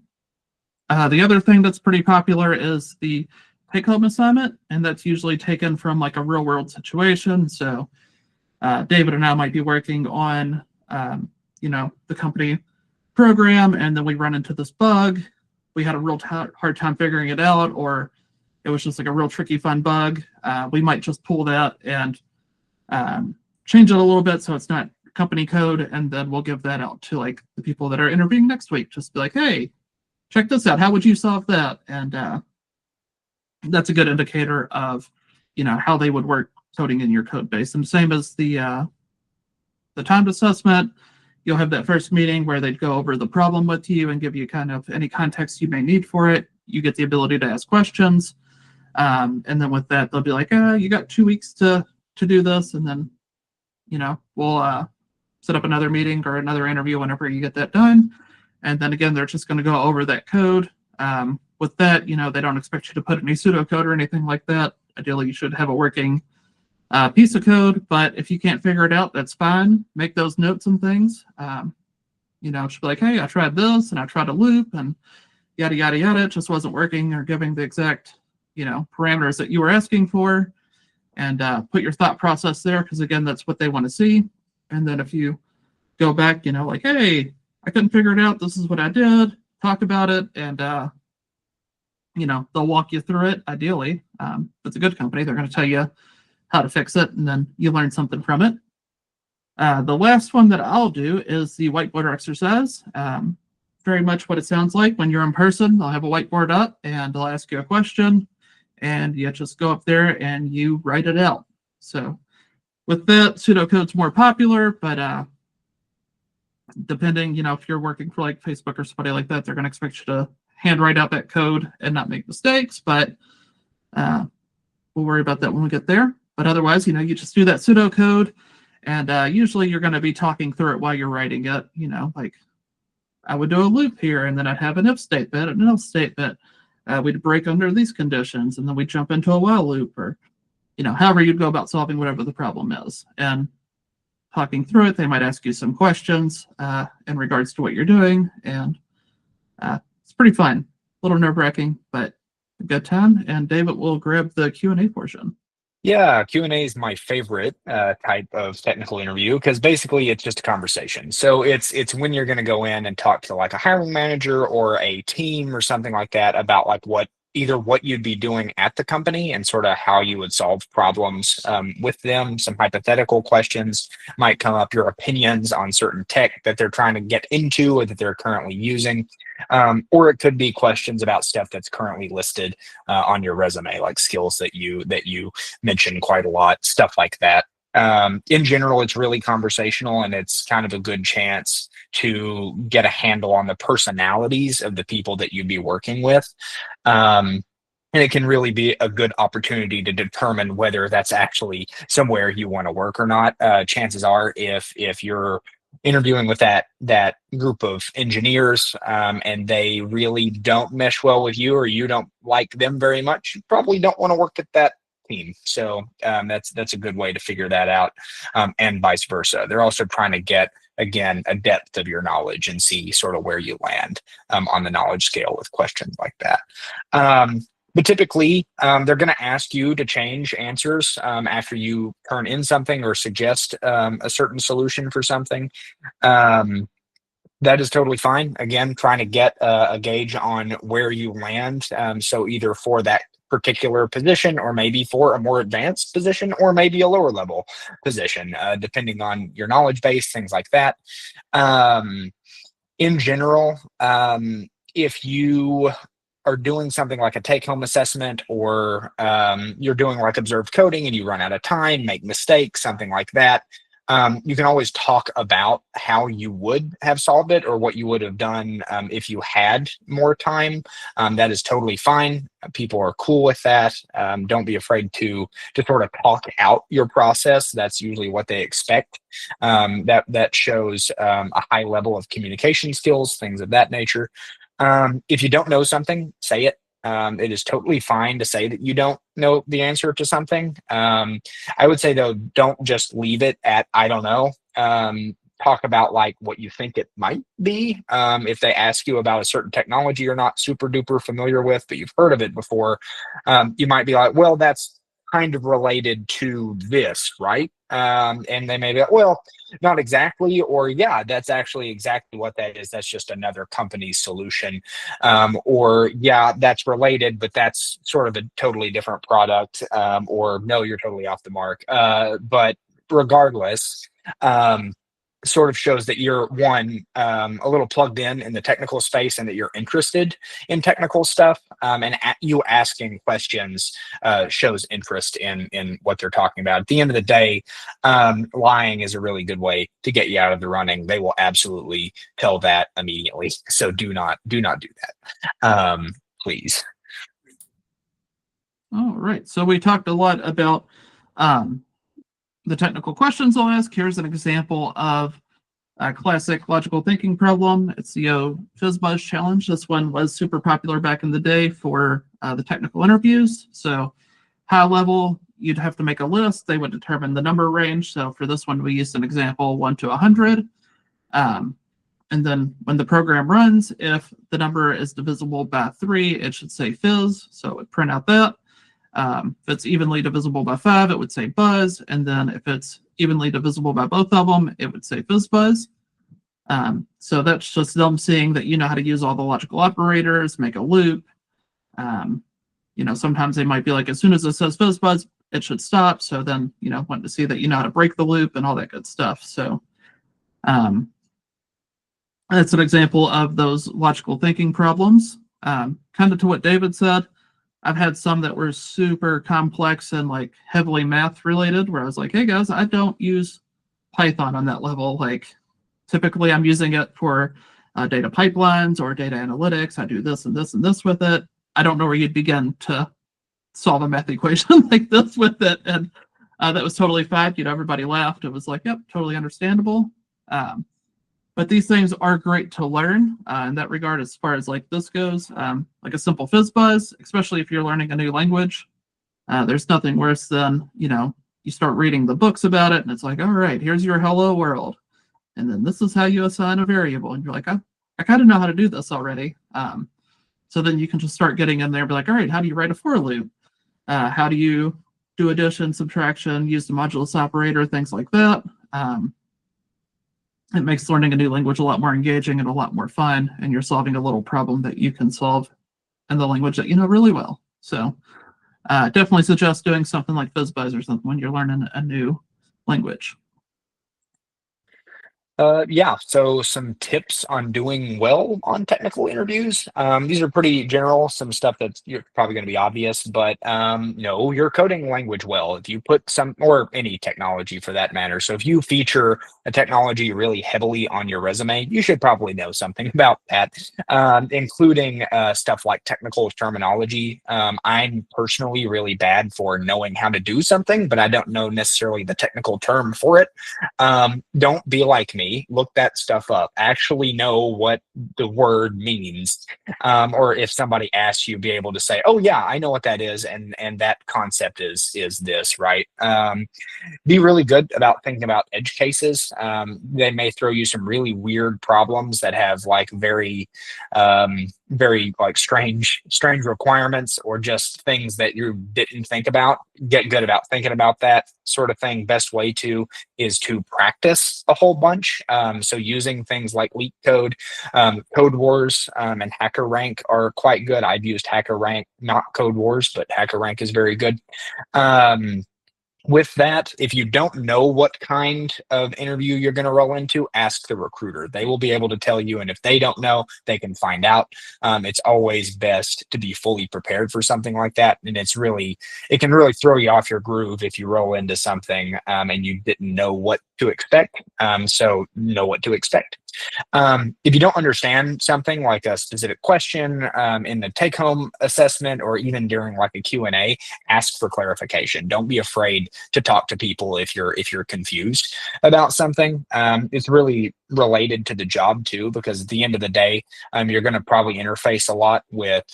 The other thing that's pretty popular is the take-home assignment, and that's usually taken from like a real-world situation. So David and I might be working on, the company program, and then we run into this bug. We had a real hard time figuring it out, or it was just like a real tricky, fun bug. We might just pull that and change it a little bit so it's not company code, and then we'll give that out to like the people that are interviewing next week. Just be like, hey, check this out. How would you solve that? And that's a good indicator of, how they would work coding in your code base. And same as the timed assessment, you'll have that first meeting where they'd go over the problem with you and give you kind of any context you may need for it. You get the ability to ask questions. And then with that, they'll be like, you got 2 weeks to do this. And then, we'll set up another meeting or another interview whenever you get that done. And then again, they're just going to go over that code. With that, they don't expect you to put any pseudocode or anything like that. Ideally, you should have a working piece of code, but if you can't figure it out, that's fine. Make those notes and things. Just be like, hey, I tried this and I tried a loop and yada, yada, yada. It just wasn't working, or giving the exact, parameters that you were asking for, and put your thought process there, because again, that's what they want to see. And then if you go back, like, hey, I couldn't figure it out, this is what I did, talk about it, and they'll walk you through it. Ideally, if it's a good company, they're going to tell you how to fix it, and then you learn something from it. The last one that I'll do is the whiteboard exercise. Very much what it sounds like when you're in person. They'll have a whiteboard up, and they'll ask you a question, and you just go up there and you write it out. So with that, pseudocode's more popular, but depending, if you're working for like Facebook or somebody like that, they're going to expect you to handwrite out that code and not make mistakes, but we'll worry about that when we get there. But otherwise, you just do that pseudocode, and usually you're going to be talking through it while you're writing it. Like I would do a loop here, and then I'd have an if statement, an else statement. We'd break under these conditions, and then we'd jump into a while loop, or however you'd go about solving whatever the problem is. And talking through it, they might ask you some questions in regards to what you're doing, and it's pretty fun. A little nerve-wracking, but a good time. And David will grab the Q&A portion. Yeah, Q&A is my favorite type of technical interview, because basically it's just a conversation. So it's when you're going to go in and talk to like a hiring manager or a team or something like that about like either what you'd be doing at the company and sort of how you would solve problems with them. Some hypothetical questions might come up, your opinions on certain tech that they're trying to get into or that they're currently using. Or it could be questions about stuff that's currently listed on your resume, like skills that you mention quite a lot, stuff like that. In general, it's really conversational, and it's kind of a good chance to get a handle on the personalities of the people that you'd be working with. And it can really be a good opportunity to determine whether that's actually somewhere you want to work or not. Chances are, if you're interviewing with that group of engineers and they really don't mesh well with you, or you don't like them very much, you probably don't want to work at that team. So that's a good way to figure that out, and vice versa. They're also trying to get, again, a depth of your knowledge and see sort of where you land on the knowledge scale with questions like that. But typically, they're going to ask you to change answers after you turn in something or suggest a certain solution for something. That is totally fine. Again, trying to get a gauge on where you land. So either for that particular position, or maybe for a more advanced position, or maybe a lower level position, depending on your knowledge base, things like that. In general, if you are doing something like a take-home assessment, or you're doing like observed coding and you run out of time, make mistakes, something like that, you can always talk about how you would have solved it, or what you would have done if you had more time. That is totally fine. People are cool with that. Don't be afraid to sort of talk out your process. That's usually what they expect. That shows a high level of communication skills, things of that nature. If you don't know something, say it. It is totally fine to say that you don't know the answer to something. I would say, though, don't just leave it at I don't know. Talk about like what you think it might be. If they ask you about a certain technology you're not super duper familiar with, but you've heard of it before, you might be like, well, that's kind of related to this, right? And they may be like, well, not exactly, or yeah, that's actually exactly what that is. That's just another company's solution. Or yeah, that's related, but that's sort of a totally different product. Or no, you're totally off the mark. But regardless, sort of shows that you're a little plugged in the technical space, and that you're interested in technical stuff. And you asking questions shows interest in what they're talking about. At the end of the day, lying is a really good way to get you out of the running. They will absolutely tell that immediately. So do not do that, please. All right. So we talked a lot about the technical questions I'll ask. Here's an example of a classic logical thinking problem. It's the FizzBuzz challenge. This one was super popular back in the day for the technical interviews. So high level, you'd have to make a list. They would determine the number range. So for this one, we used an example 1 to 100. And then when the program runs, if the number is divisible by 3, it should say fizz. So it would print out that. If it's evenly divisible by 5, it would say buzz. And then if it's evenly divisible by both of them, it would say fizzbuzz. So that's just them seeing that you know how to use all the logical operators, make a loop. Sometimes they might be like, as soon as it says fizzbuzz, it should stop. So then, want to see that you know how to break the loop and all that good stuff. So that's an example of those logical thinking problems. Kind of to what David said, I've had some that were super complex and like heavily math related, where I was like, hey guys, I don't use Python on that level. Like typically I'm using it for data pipelines or data analytics. I do this and this and this with it. I don't know where you'd begin to solve a math equation like this with it. And that was totally fine. Everybody laughed. It was like, yep, totally understandable. But these things are great to learn in that regard, as far as like this goes. Like a simple fizzbuzz, especially if you're learning a new language. There's nothing worse than, you start reading the books about it and it's like, all right, here's your hello world. And then this is how you assign a variable. And you're like, I kind of know how to do this already. So then you can just start getting in there and be like, all right, how do you write a for loop? How do you do addition, subtraction, use the modulus operator, things like that. It makes learning a new language a lot more engaging and a lot more fun, and you're solving a little problem that you can solve in the language that you know really well. So definitely suggest doing something like fizzbuzz or something when you're learning a new language. Yeah, so some tips on doing well on technical interviews. These are pretty general, some stuff that's you're probably going to be obvious, but know your coding language well. If you put some, or any technology for that matter. So if you feature a technology really heavily on your resume, you should probably know something about that, including stuff like technical terminology. I'm personally really bad for knowing how to do something, but I don't know necessarily the technical term for it. Don't be like me. Look that stuff up. Actually know what the word means. Or if somebody asks you, be able to say, oh yeah, I know what that is, and that concept is this, right? Be really good about thinking about edge cases. They may throw you some really weird problems that have like very like strange requirements, or just things that you didn't think about. Get good about thinking about that sort of thing. Best way is to practice a whole bunch. So using things like LeetCode, Code Wars, and HackerRank are quite good. I've used HackerRank, not Code Wars, but HackerRank is very good. With that, if you don't know what kind of interview you're going to roll into, ask the recruiter. They will be able to tell you, and if they don't know, they can find out. It's always best to be fully prepared for something like that, and it can really throw you off your groove if you roll into something and you didn't know what to expect. So know what to expect. If you don't understand something like a specific question in the take-home assessment, or even during like a Q&A, ask for clarification. Don't be afraid to talk to people if you're confused about something. It's really related to the job too, because at the end of the day, you're going to probably interface a lot with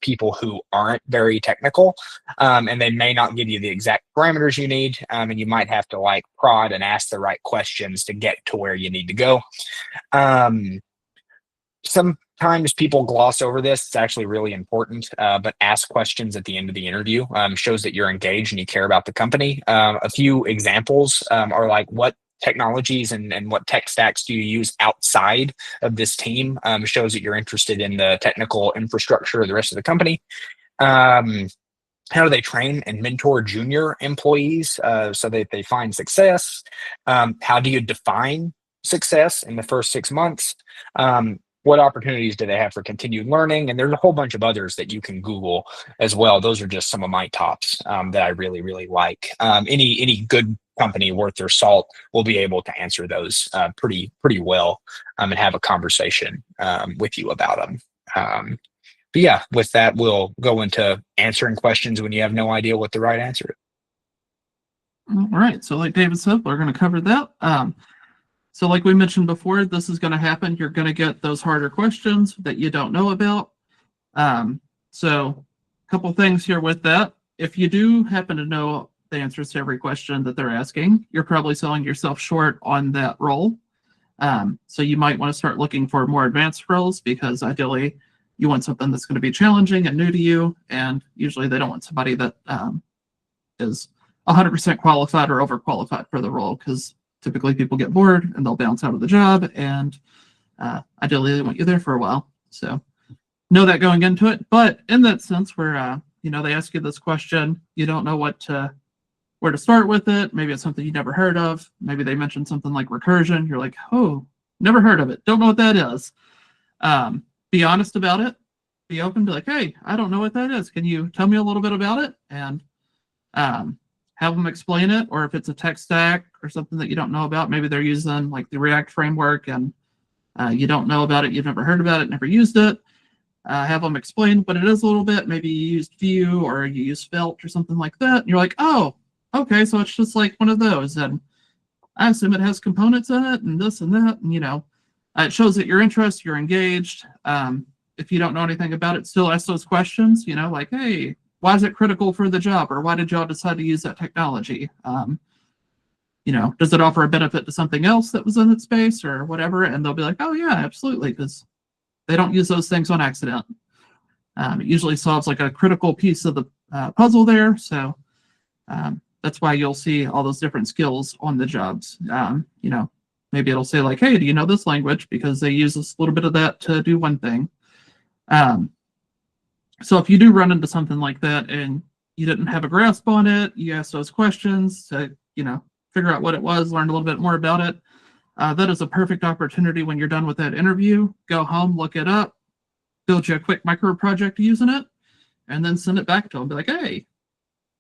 people who aren't very technical, and they may not give you the exact parameters you need, and you might have to like prod and ask the right questions to get to where you need to go. Sometimes people gloss over this. It's actually really important, but ask questions at the end of the interview. Shows that you're engaged and you care about the company. A few examples are like, what technologies and what tech stacks do you use outside of this team? Shows that you're interested in the technical infrastructure of the rest of the company. How do they train and mentor junior employees so that they find success? How do you define success in the first 6 months? What opportunities do they have for continued learning? And there's a whole bunch of others that you can Google as well. Those are just some of my tops that I really, really like. Any good company worth their salt will be able to answer those pretty well and have a conversation with you about them. But yeah, with that, we'll go into answering questions when you have no idea what the right answer is. All right. So like David said, we're going to cover that. So like we mentioned before, this is going to happen. You're going to get those harder questions that you don't know about. So a couple things here with that. If you do happen to know the answers to every question that they're asking, you're probably selling yourself short on that role. So you might want to start looking for more advanced roles, because ideally you want something that's going to be challenging and new to you. And usually they don't want somebody that is 100% qualified or overqualified for the role, because typically people get bored and they'll bounce out of the job, and ideally they want you there for a while. So know that going into it. But in that sense where, they ask you this question, you don't know where to start with it. Maybe it's something you never heard of. Maybe they mentioned something like recursion. You're like, oh, never heard of it. Don't know what that is. Be honest about it. Be open. Be like, hey, I don't know what that is. Can you tell me a little bit about it? And have them explain it. Or if it's a tech stack or something that you don't know about, maybe they're using like the React framework and you don't know about it. You've never heard about it, never used it. Have them explain what it is a little bit. Maybe you used Vue or you use Svelte or something like that. And you're like, oh, okay, so it's just like one of those. And I assume it has components in it and this and that. And, it shows that you're interested, you're engaged. If you don't know anything about it, still ask those questions, like, hey, why is it critical for the job? Or why did y'all decide to use that technology? Does it offer a benefit to something else that was in its space or whatever? And they'll be like, oh, yeah, absolutely, because they don't use those things on accident. It usually solves like a critical piece of the puzzle there. So that's why you'll see all those different skills on the jobs. Maybe it'll say like, hey, do you know this language? Because they use a little bit of that to do one thing. So if you do run into something like that and you didn't have a grasp on it, you ask those questions to, figure out what it was, learn a little bit more about it. That is a perfect opportunity when you're done with that interview. Go home, look it up, build you a quick micro project using it, and then send it back to them. Be like, hey,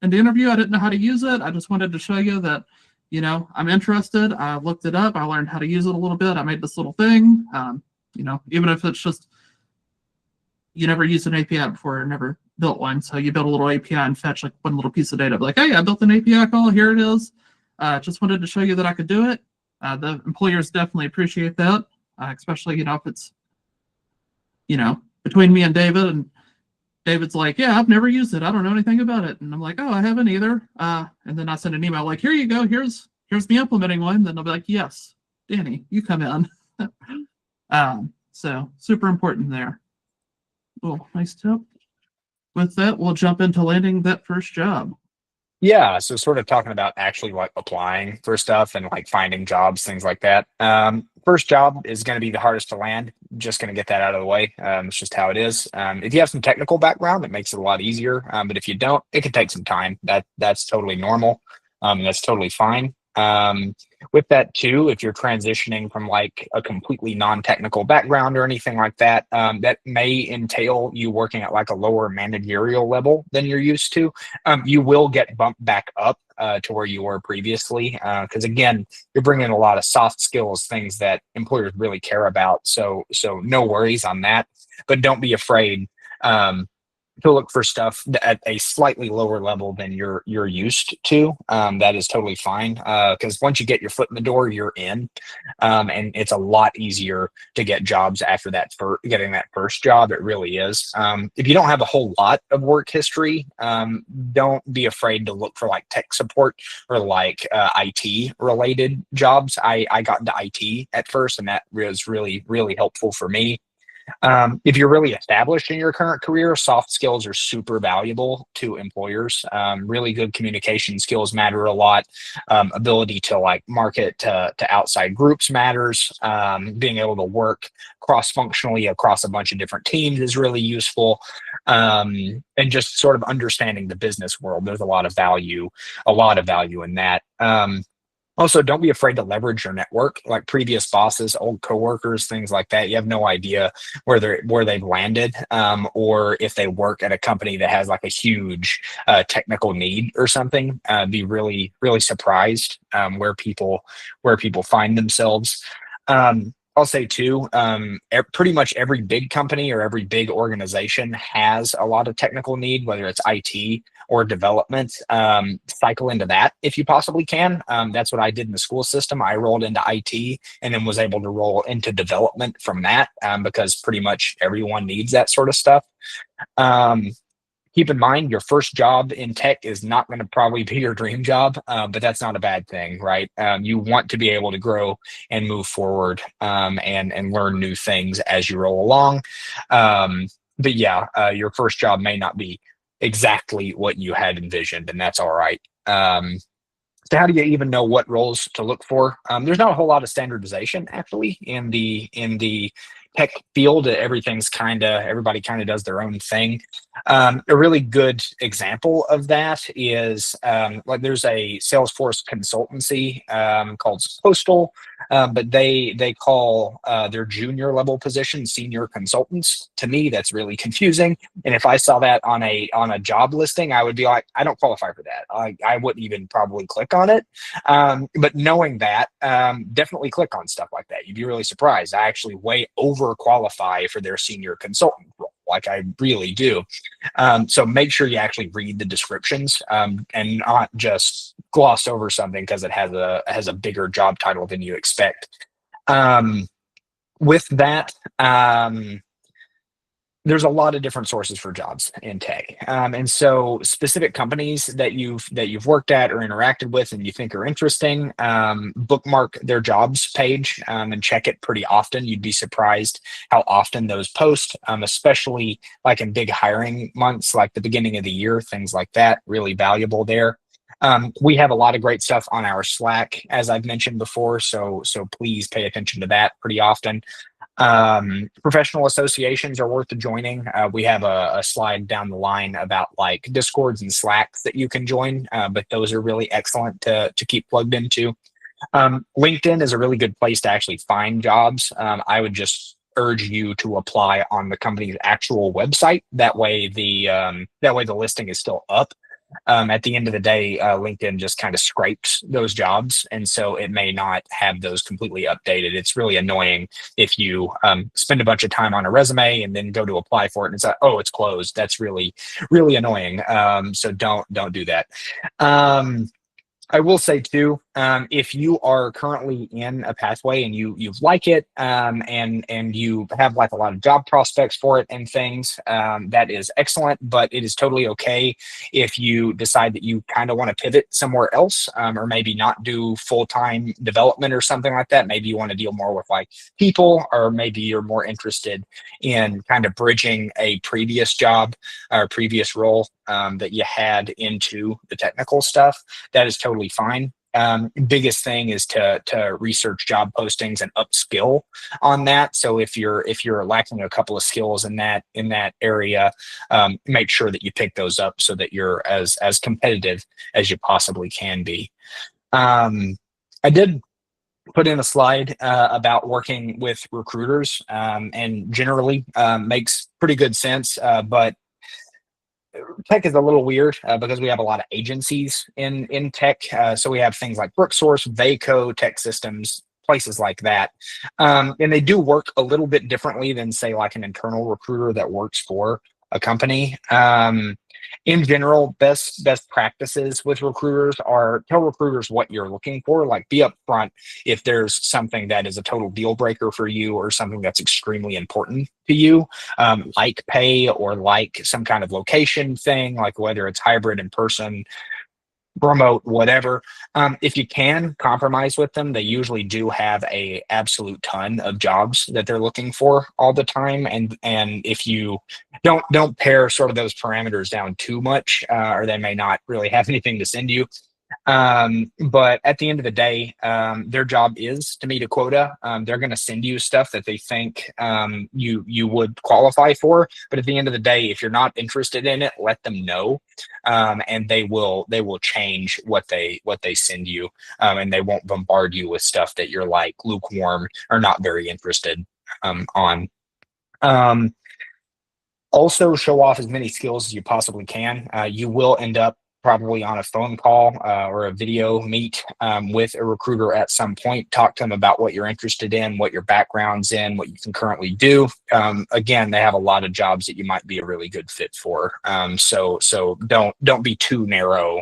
in the interview, I didn't know how to use it. I just wanted to show you that, I'm interested. I looked it up. I learned how to use it a little bit. I made this little thing. Even if it's just you never used an API before or never built one. So you build a little API and fetch like one little piece of data. Be like, hey, I built an API call. Here it is. Just wanted to show you that I could do it. The employers definitely appreciate that, especially, if it's, between me and David's like, yeah, I've never used it. I don't know anything about it. And I'm like, oh, I haven't either. And then I send an email like, here you go. Here's me implementing one. Then they'll be like, yes, Danny, you come in. So super important there. Cool. Nice tip. With that, we'll jump into landing that first job. Yeah, so sort of talking about actually like applying for stuff and like finding jobs, things like that. First job is going to be the hardest to land. Just going to get that out of the way. It's just how it is. If you have some technical background, it makes it a lot easier. But if you don't, it can take some time. That's totally normal. That's totally fine. With that too, if you're transitioning from like a completely non-technical background or anything like that, that may entail you working at like a lower managerial level than you're used to. You will get bumped back up to where you were previously, because again, you're bringing a lot of soft skills, things that employers really care about. So no worries on that, but don't be afraid to look for stuff at a slightly lower level than you're used to. That is totally fine, because once you get your foot in the door, you're in, and it's a lot easier to get jobs after that for getting that first job. It really is. If you don't have a whole lot of work history, don't be afraid to look for like tech support or like IT related jobs. I got into IT at first, and that was really, really helpful for me. If you're really established in your current career, soft skills are super valuable to employers. Really good communication skills matter a lot. Ability to like market to outside groups matters. Being able to work cross-functionally across a bunch of different teams is really useful. And just sort of understanding the business world. There's a lot of value in that. Also, don't be afraid to leverage your network, like previous bosses, old coworkers, things like that. You have no idea where they've landed, or if they work at a company that has like a huge technical need or something. Be really, really surprised where people find themselves. I'll say too, pretty much every big company or every big organization has a lot of technical need, whether it's IT or development. Cycle into that if you possibly can. That's what I did in the school system. I rolled into IT and then was able to roll into development from that, because pretty much everyone needs that sort of stuff. Keep in mind, your first job in tech is not going to probably be your dream job, but that's not a bad thing, right? You want to be able to grow and move forward, and learn new things as you roll along. but yeah, your first job may not be exactly what you had envisioned, and that's all right. So how do you even know what roles to look for? There's not a whole lot of standardization actually in the tech field. Everybody kind of does their own thing. A really good example of that is like there's a Salesforce consultancy called Postal, but they call their junior level position senior consultants. To me, that's really confusing. And if I saw that on a job listing, I would be like, I don't qualify for that. I wouldn't even probably click on it. But knowing that, definitely click on stuff like that. You'd be really surprised. I actually way over qualify for their senior consultant role. Like I really do. So make sure you actually read the descriptions and not just gloss over something because it has a bigger job title than you expect. With that, there's a lot of different sources for jobs in tech, and so specific companies that you've worked at or interacted with and you think are interesting, bookmark their jobs page and check it pretty often. You'd be surprised how often those post, especially like in big hiring months, like the beginning of the year, things like that. Really valuable there. We have a lot of great stuff on our Slack, as I've mentioned before, so please pay attention to that pretty often. Professional associations are worth joining. We have a slide down the line about like Discords and Slacks that you can join, but those are really excellent to keep plugged into. LinkedIn is a really good place to actually find jobs. I would just urge you to apply on the company's actual website. That way the listing is still up. At the end of the day, LinkedIn just kind of scrapes those jobs, and so it may not have those completely updated. It's really annoying if you spend a bunch of time on a resume and then go to apply for it and it's like, oh, it's closed. That's really, really annoying. So don't do that. I will say too, if you are currently in a pathway and you like it, and you have like a lot of job prospects for it and things, that is excellent. But it is totally okay if you decide that you kind of want to pivot somewhere else, or maybe not do full-time development or something like that. Maybe you want to deal more with like people, or maybe you're more interested in kind of bridging a previous job or previous role that you had into the technical stuff. That is totally fine. Biggest thing is to research job postings and upskill on that. So if you're lacking a couple of skills in that area, make sure that you pick those up so that you're as competitive as you possibly can be. I did put in a slide about working with recruiters, and generally makes pretty good sense, but tech is a little weird because we have a lot of agencies in tech. So we have things like Brooksource, Vaco, Tech Systems, places like that, and they do work a little bit differently than say like an internal recruiter that works for a company. In general, best practices with recruiters are tell recruiters what you're looking for. Like be upfront if there's something that is a total deal breaker for you or something that's extremely important to you, like pay or like some kind of location thing, like whether it's hybrid, in person, remote, whatever. If you can compromise with them, they usually do have a absolute ton of jobs that they're looking for all the time. And if you don't pare sort of those parameters down too much, or they may not really have anything to send you. But at the end of the day, their job is to meet a quota. They're going to send you stuff that they think you would qualify for. But at the end of the day, if you're not interested in it, let them know, and they will change what they send you, and they won't bombard you with stuff that you're like lukewarm or not very interested on. Also, show off as many skills as you possibly can. You will end up probably on a phone call or a video meet with a recruiter at some point. Talk to them about what you're interested in, what your background's in, what you can currently do. Again, they have a lot of jobs that you might be a really good fit for. So don't be too narrow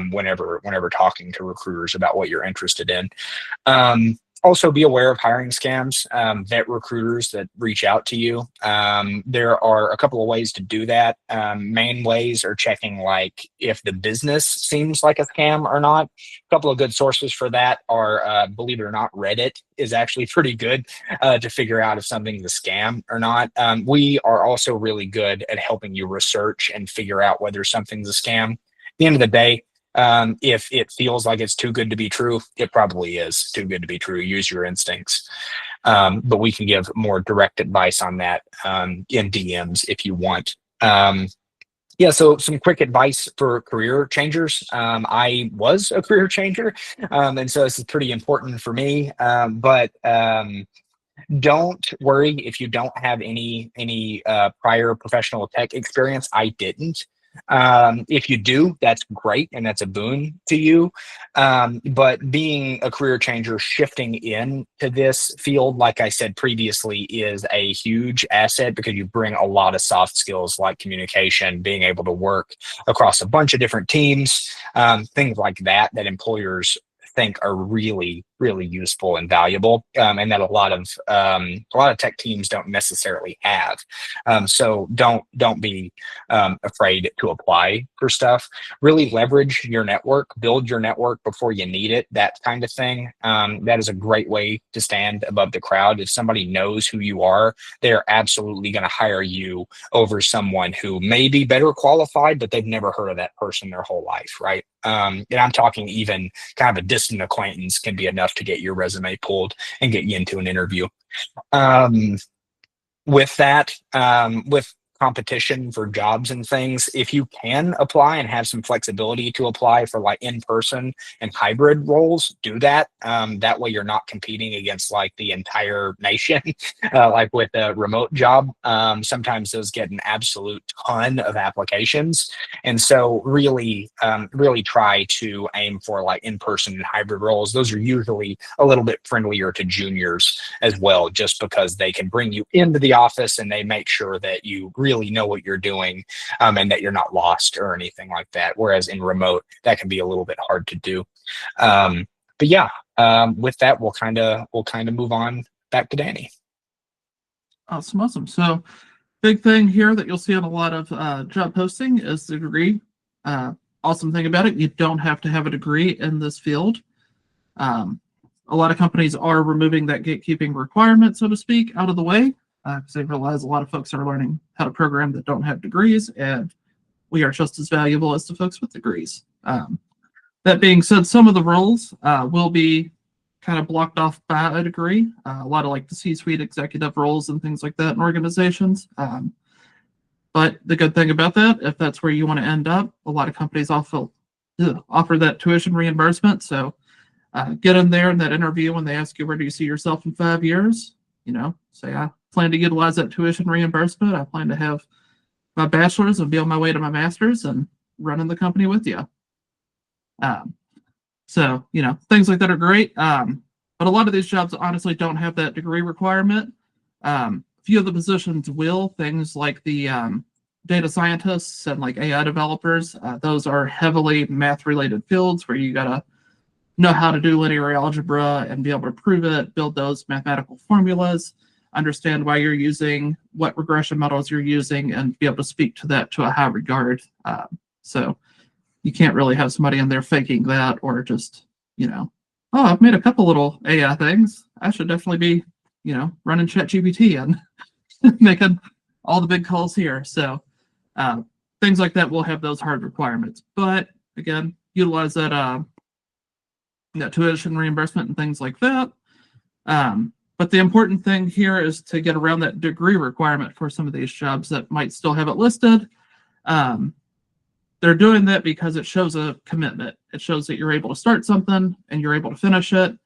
whenever talking to recruiters about what you're interested in. Also, be aware of hiring scams. Vet recruiters that reach out to you. There are a couple of ways to do that. Main ways are checking like if the business seems like a scam or not. A couple of good sources for that are, believe it or not, Reddit is actually pretty good to figure out if something's a scam or not. We are also really good at helping you research and figure out whether something's a scam. At the end of the day, if it feels like it's too good to be true, it probably is too good to be true. Use your instincts. But we can give more direct advice on that in DMs if you want. Yeah, so some quick advice for career changers. I was a career changer, and so this is pretty important for me. But don't worry if you don't have any prior professional tech experience. I didn't. If you do, that's great and that's a boon to you. But being a career changer, shifting into this field, like I said previously, is a huge asset because you bring a lot of soft skills like communication, being able to work across a bunch of different teams, things like that, that employers think are really useful and valuable, and that a lot of tech teams don't necessarily have. So don't be afraid to apply for stuff. Really leverage your network, build your network before you need it, that kind of thing. That is a great way to stand above the crowd. If somebody knows who you are, they're absolutely going to hire you over someone who may be better qualified, but they've never heard of that person their whole life, right? And I'm talking even kind of a distant acquaintance can be enough to get your resume pulled and get you into an interview. With that, with competition for jobs and things, if you can apply and have some flexibility to apply for like in-person and hybrid roles, do that. That way you're not competing against like the entire nation, like with a remote job. Sometimes those get an absolute ton of applications. And so really try to aim for like in-person and hybrid roles. Those are usually a little bit friendlier to juniors as well, just because they can bring you into the office and they make sure that you really know what you're doing, and that you're not lost or anything like that. Whereas in remote, that can be a little bit hard to do. But yeah, with that, we'll kind of move on back to Danny. Awesome. So big thing here that you'll see on a lot of job posting is the degree. Awesome thing about it, you don't have to have a degree in this field. A lot of companies are removing that gatekeeping requirement, so to speak, out of the way, because they realize a lot of folks are learning how to program that don't have degrees, and we are just as valuable as the folks with degrees. That being said, some of the roles will be kind of blocked off by a degree. A lot of like the C-suite executive roles and things like that in organizations. But the good thing about that, if that's where you want to end up, a lot of companies offer that tuition reimbursement. So get in there in that interview when they ask you, where do you see yourself in 5 years? Say, I plan to utilize that tuition reimbursement. I plan to have my bachelor's and be on my way to my master's and running the company with you. So, things like that are great. But a lot of these jobs honestly don't have that degree requirement. Few of the positions will, things like the data scientists and like AI developers. Those are heavily math related fields where you got to know how to do linear algebra and be able to prove it, build those mathematical formulas, understand why you're using, what regression models you're using, and be able to speak to that to a high regard. So you can't really have somebody in there faking that or just, oh, I've made a couple little AI things. I should definitely be, running ChatGPT and making all the big calls here. So things like that will have those hard requirements. But again, utilize that tuition reimbursement and things like that. But the important thing here is to get around that degree requirement for some of these jobs that might still have it listed. They're doing that because it shows a commitment. It shows that you're able to start something and you're able to finish it.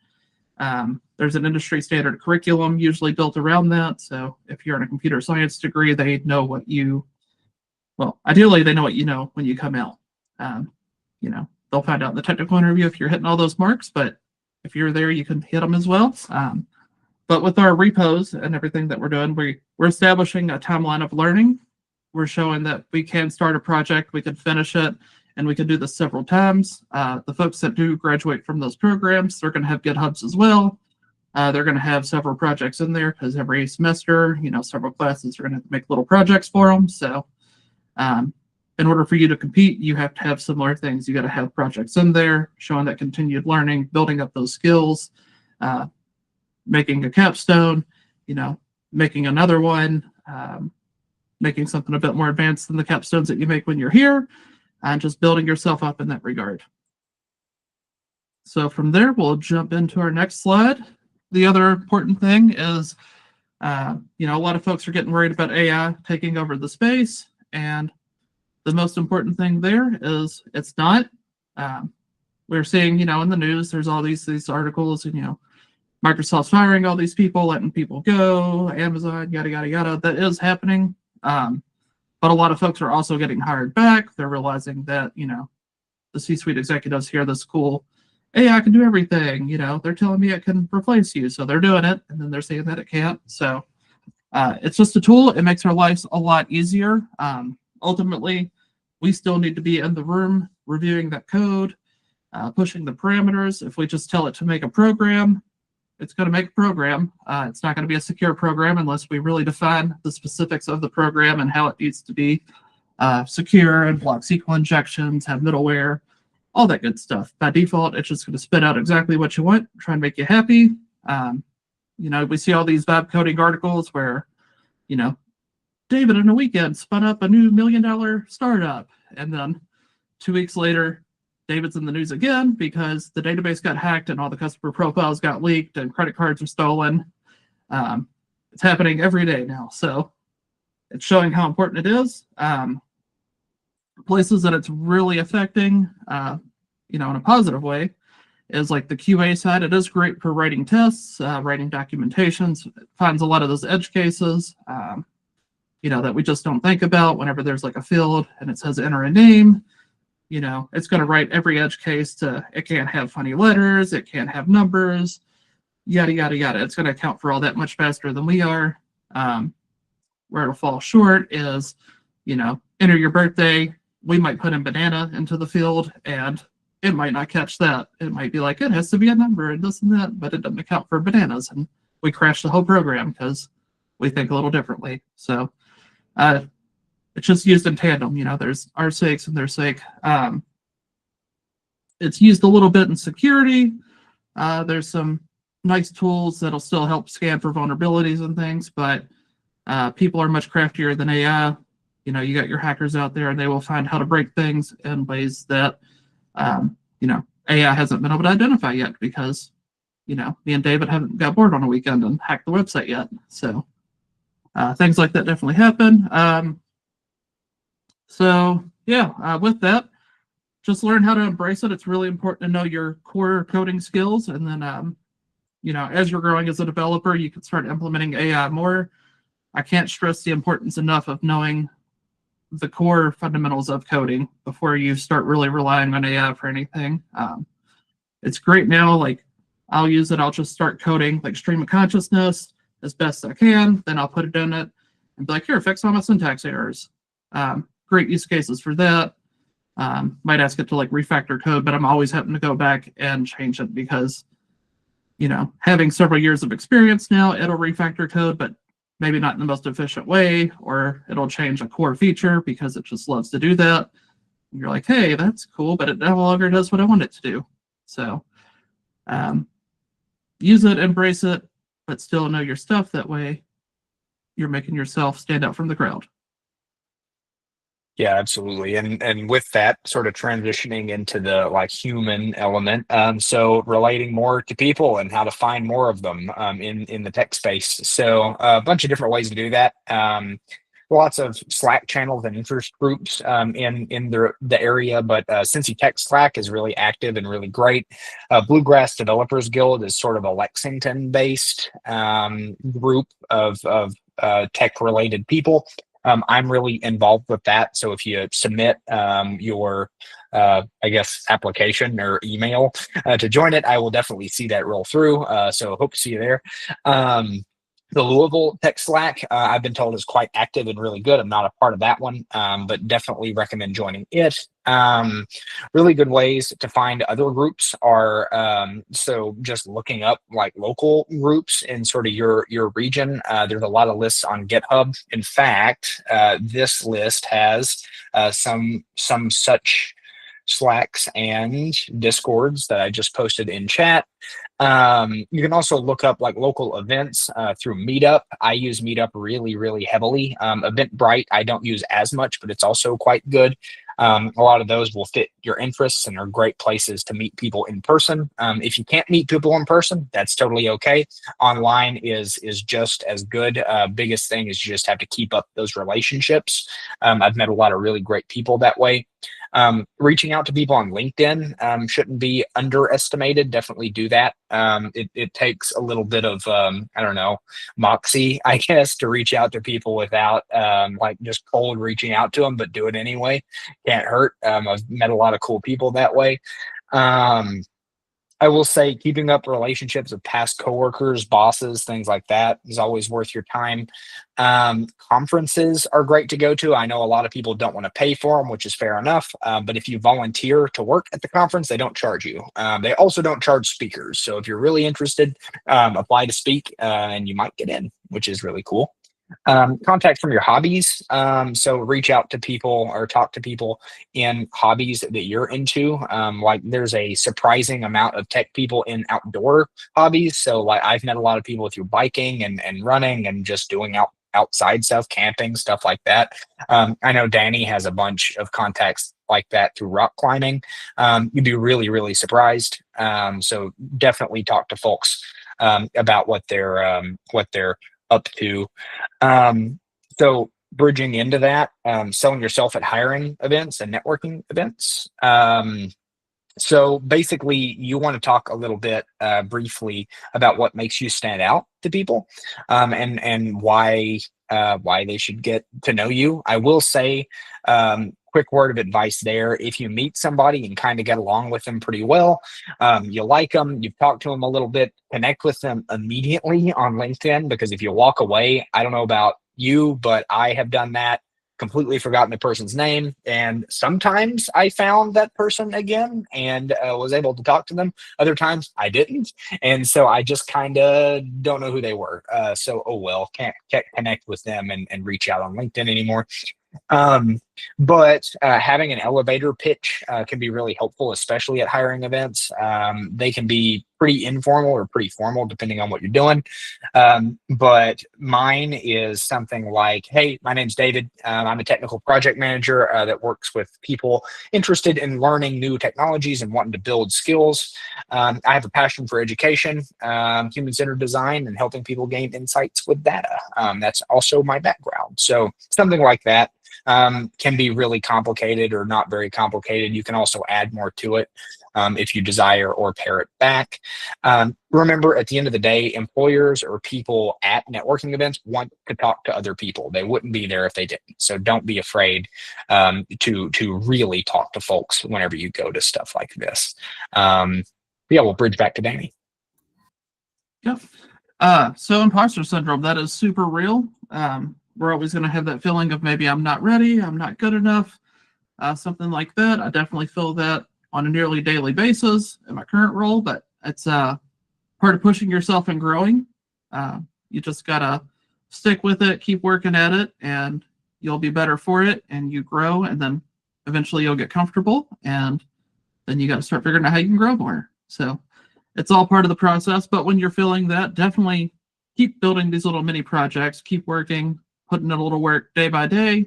There's an industry standard curriculum usually built around that. So if you're in a computer science degree, they know what ideally they know what you know when you come out. They'll find out in the technical interview if you're hitting all those marks, but if you're there, you can hit them as well. But with our repos and everything that we're doing, we're establishing a timeline of learning. We're showing that we can start a project, we can finish it, and we can do this several times. The folks that do graduate from those programs, they're going to have GitHubs as well. They're going to have several projects in there because every semester, several classes are going to have to make little projects for them. So in order for you to compete, you have to have similar things. You got to have projects in there showing that continued learning, building up those skills, making a capstone, making another one, making something a bit more advanced than the capstones that you make when you're here, and just building yourself up in that regard. So from there, we'll jump into our next slide. The other important thing is, a lot of folks are getting worried about AI taking over the space, and the most important thing there is it's not. We're seeing, in the news, there's all these articles, and Microsoft's firing all these people, letting people go, Amazon, yada yada yada. That is happening, but a lot of folks are also getting hired back. They're realizing that the C-suite executives here, this cool AI can do everything. They're telling me it can replace you, so they're doing it, and then they're saying that it can't. So it's just a tool. It makes our lives a lot easier. Ultimately, we still need to be in the room reviewing that code, pushing the parameters. If we just tell it to make a program, it's going to make a program. It's not going to be a secure program unless we really define the specifics of the program and how it needs to be secure and block SQL injections, have middleware, all that good stuff. By default, it's just going to spit out exactly what you want, try and make you happy. We see all these vibe coding articles where, David in a weekend spun up a new $1 million startup. And then 2 weeks later, David's in the news again because the database got hacked and all the customer profiles got leaked and credit cards are stolen. It's happening every day now. So it's showing how important it is. Places that it's really affecting, in a positive way, is like the QA side. It is great for writing tests, writing documentations. It finds a lot of those edge cases, that we just don't think about whenever there's like a field and it says enter a name. It's going to write every edge case it can't have funny letters, it can't have numbers, yada, yada, yada. It's going to account for all that much faster than we are. Where it'll fall short is, enter your birthday. We might put in banana into the field and it might not catch that. It might be like, it has to be a number and this and that, but it doesn't account for bananas. And we crash the whole program because we think a little differently. So it's just used in tandem. There's our sakes and their sake. It's used a little bit in security. There's some nice tools that'll still help scan for vulnerabilities and things, but people are much craftier than AI. You got your hackers out there and they will find how to break things in ways that, AI hasn't been able to identify yet because, me and David haven't got bored on a weekend and hacked the website yet. So things like that definitely happen. With that, just learn how to embrace it. It's really important to know your core coding skills. And then, as you're growing as a developer, you can start implementing AI more. I can't stress the importance enough of knowing the core fundamentals of coding before you start really relying on AI for anything. It's great now. Like I'll use it. I'll just start coding like stream of consciousness as best I can. Then I'll put it in it and be like, here, fix all my syntax errors. Great use cases for that. Might ask it to like refactor code, but I'm always having to go back and change it because, having several years of experience now, it'll refactor code, but maybe not in the most efficient way, or it'll change a core feature because it just loves to do that. And you're like, hey, that's cool, but it no longer does what I want it to do. So use it, embrace it, but still know your stuff. That way you're making yourself stand out from the crowd. Yeah, absolutely. And with that sort of transitioning into the like human element, so relating more to people and how to find more of them in the tech space. So a bunch of different ways to do that. Lots of Slack channels and interest groups in the area, but Cincy Tech Slack is really active and really great. Bluegrass Developers Guild is sort of a Lexington-based group of tech-related people. I'm really involved with that. So if you submit your, application or email to join it, I will definitely see that roll through. So hope to see you there. The Louisville Tech Slack, I've been told is quite active and really good. I'm not a part of that one, but definitely recommend joining it. Really good ways to find other groups are so just looking up like local groups in sort of your region. There's a lot of lists on GitHub. In fact, this list has some such Slacks and Discords that I just posted in chat. You can also look up like local events through Meetup. I use Meetup really heavily. Eventbrite I don't use as much, but it's also quite good. A lot of those will fit your interests and are great places to meet people in person. If you can't meet people in person, that's totally okay. Online is just as good. Biggest thing is you just have to keep up those relationships. I've met a lot of really great people that way. Reaching out to people on LinkedIn shouldn't be underestimated. Definitely do that. It takes a little bit of, I don't know, moxie, I guess, to reach out to people without like just cold reaching out to them, but do it anyway. Can't hurt. I've met a lot of cool people that way. I will say keeping up relationships with past coworkers, bosses, things like that is always worth your time. Conferences are great to go to. I know a lot of people don't want to pay for them, which is fair enough. But if you volunteer to work at the conference, they don't charge you. They also don't charge speakers. So if you're really interested, apply to speak and you might get in, which is really cool. Contact from your hobbies. So reach out to people or talk to people in hobbies that you're into. Like there's a surprising amount of tech people in outdoor hobbies. So like I've met a lot of people through biking and running and just doing outside stuff, camping, stuff like that. I know Danny has a bunch of contacts like that through rock climbing. You'd be really surprised. So definitely talk to folks about what they're up to. So bridging into that, selling yourself at hiring events and networking events. So basically, you want to talk a little bit briefly about what makes you stand out to people, and why they should get to know you. I will say, quick word of advice there: if you meet somebody and kind of get along with them pretty well, you like them, you've talked to them a little bit, connect with them immediately on LinkedIn, because if you walk away, I don't know about you, but I have done that, completely forgotten the person's name, and sometimes I found that person again and was able to talk to them. Other times I didn't, and so I just kind of don't know who they were. So oh well, can't connect with them and reach out on LinkedIn anymore. But having an elevator pitch can be really helpful, especially at hiring events. They can be pretty informal or pretty formal, depending on what you're doing. But mine is something like, hey, my name's David. I'm a technical project manager that works with people interested in learning new technologies and wanting to build skills. I have a passion for education, human-centered design, and helping people gain insights with data. That's also my background. So something like that. Can be really complicated or not very complicated. You can also add more to it if you desire, or pare it back. Remember, at the end of the day, employers or people at networking events want to talk to other people. They wouldn't be there if they didn't. So don't be afraid to really talk to folks whenever you go to stuff like this. Yeah, we'll bridge back to Danny. Yep. So imposter syndrome, that is super real. We're always going to have that feeling of maybe I'm not ready, I'm not good enough, something like that. I definitely feel that on a nearly daily basis in my current role, but it's part of pushing yourself and growing. You just got to stick with it, keep working at it, and you'll be better for it, and you grow, and then eventually you'll get comfortable, and then you got to start figuring out how you can grow more. So it's all part of the process, but when you're feeling that, definitely keep building these little mini projects, keep working, putting in a little work day by day.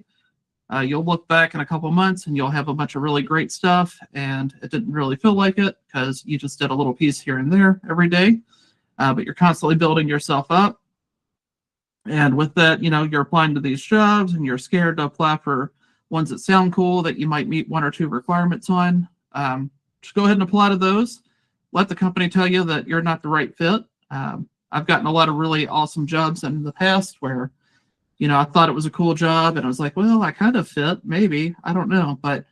You'll look back in a couple months and you'll have a bunch of really great stuff, and it didn't really feel like it because you just did a little piece here and there every day, but you're constantly building yourself up. And with that, you're applying to these jobs and you're scared to apply for ones that sound cool that you might meet one or two requirements on. Just go ahead and apply to those. Let the company tell you that you're not the right fit. I've gotten a lot of really awesome jobs in the past where I thought it was a cool job, and I was like, well, I kind of fit, maybe, I don't know, but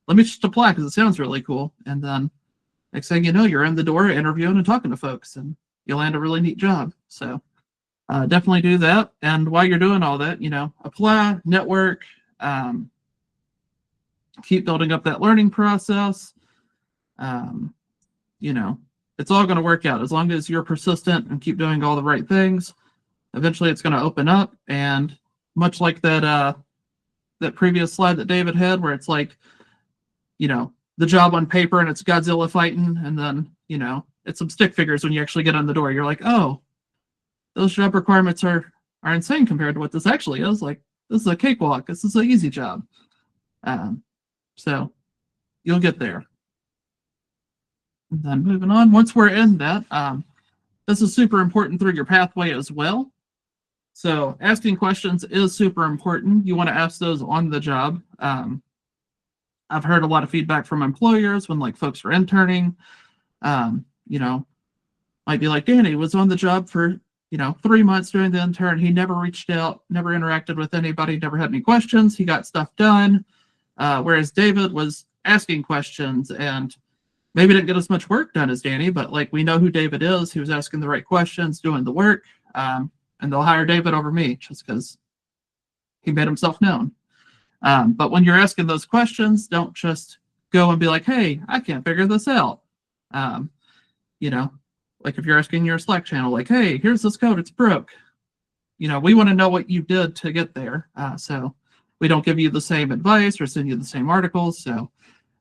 let me just apply because it sounds really cool. And then next thing you know, you're in the door interviewing and talking to folks, and you land a really neat job. So definitely do that. And while you're doing all that, apply, network, keep building up that learning process. Um, it's all going to work out as long as you're persistent and keep doing all the right things. Eventually, it's going to open up, and much like that previous slide that David had, where it's like, the job on paper and it's Godzilla fighting, and then it's some stick figures when you actually get on the door. You're like, oh, those job requirements are insane compared to what this actually is. Like, this is a cakewalk. This is an easy job. So you'll get there. And then moving on, once we're in that, this is super important through your pathway as well. So asking questions is super important. You want to ask those on the job. I've heard a lot of feedback from employers when like folks are interning, might be like, Danny was on the job for 3 months during the intern. He never reached out, never interacted with anybody, never had any questions. He got stuff done. Whereas David was asking questions and maybe didn't get as much work done as Danny, but like we know who David is. He was asking the right questions, doing the work, and they'll hire David over me just because he made himself known. But when you're asking those questions, don't just go and be like, hey, I can't figure this out. Like if you're asking your Slack channel, like, hey, here's this code, it's broke. We want to know what you did to get there. So we don't give you the same advice or send you the same articles. So,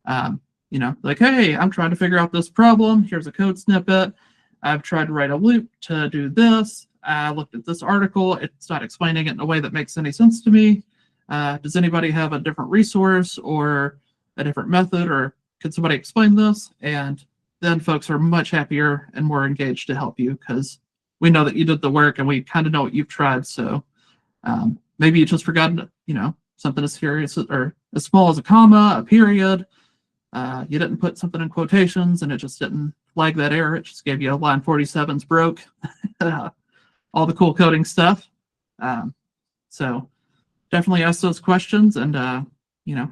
like, hey, I'm trying to figure out this problem. Here's a code snippet. I've tried to write a loop to do this. I looked at this article. It's not explaining it in a way that makes any sense to me. Does anybody have a different resource or a different method, or could somebody explain this? And then folks are much happier and more engaged to help you because we know that you did the work and we kind of know what you've tried. So maybe you just forgot, something as serious or as small as a comma, a period. You didn't put something in quotations and it just didn't flag that error. It just gave you a line 47's broke, all the cool coding stuff. So definitely ask those questions and,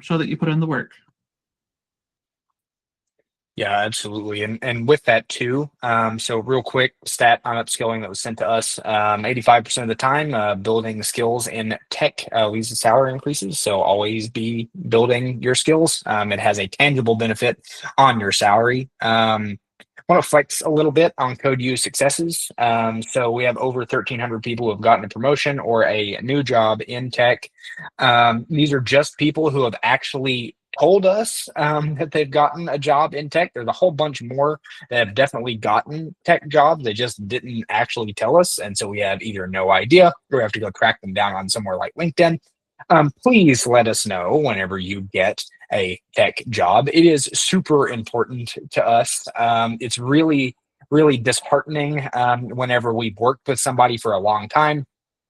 show that you put in the work. Yeah, absolutely. And with that too, so real quick stat on upskilling that was sent to us, 85% of the time, building skills in tech leads to salary increases. So always be building your skills. It has a tangible benefit on your salary. I want to flex a little bit on Code U successes. So we have over 1,300 people who have gotten a promotion or a new job in tech. These are just people who have actually told us that they've gotten a job in tech. There's a whole bunch more that have definitely gotten tech jobs. They just didn't actually tell us. And so we have either no idea or we have to go track them down on somewhere like LinkedIn. Please let us know whenever you get a tech job. It is super important to us. It's really, really disheartening whenever we've worked with somebody for a long time.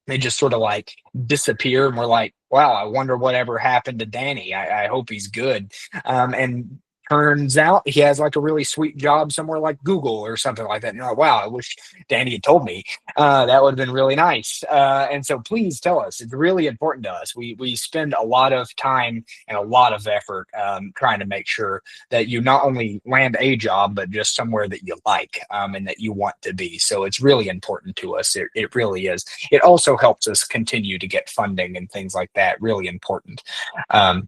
They just sort of like disappear and we're like, wow, I wonder whatever happened to Danny. I hope he's good. And turns out he has like a really sweet job somewhere like Google or something like that. And you're like, wow, I wish Danny had told me. That would have been really nice. And so please tell us. It's really important to us. We spend a lot of time and a lot of effort trying to make sure that you not only land a job, but just somewhere that you like and that you want to be. So it's really important to us. It really is. It also helps us continue to get funding and things like that. Really important.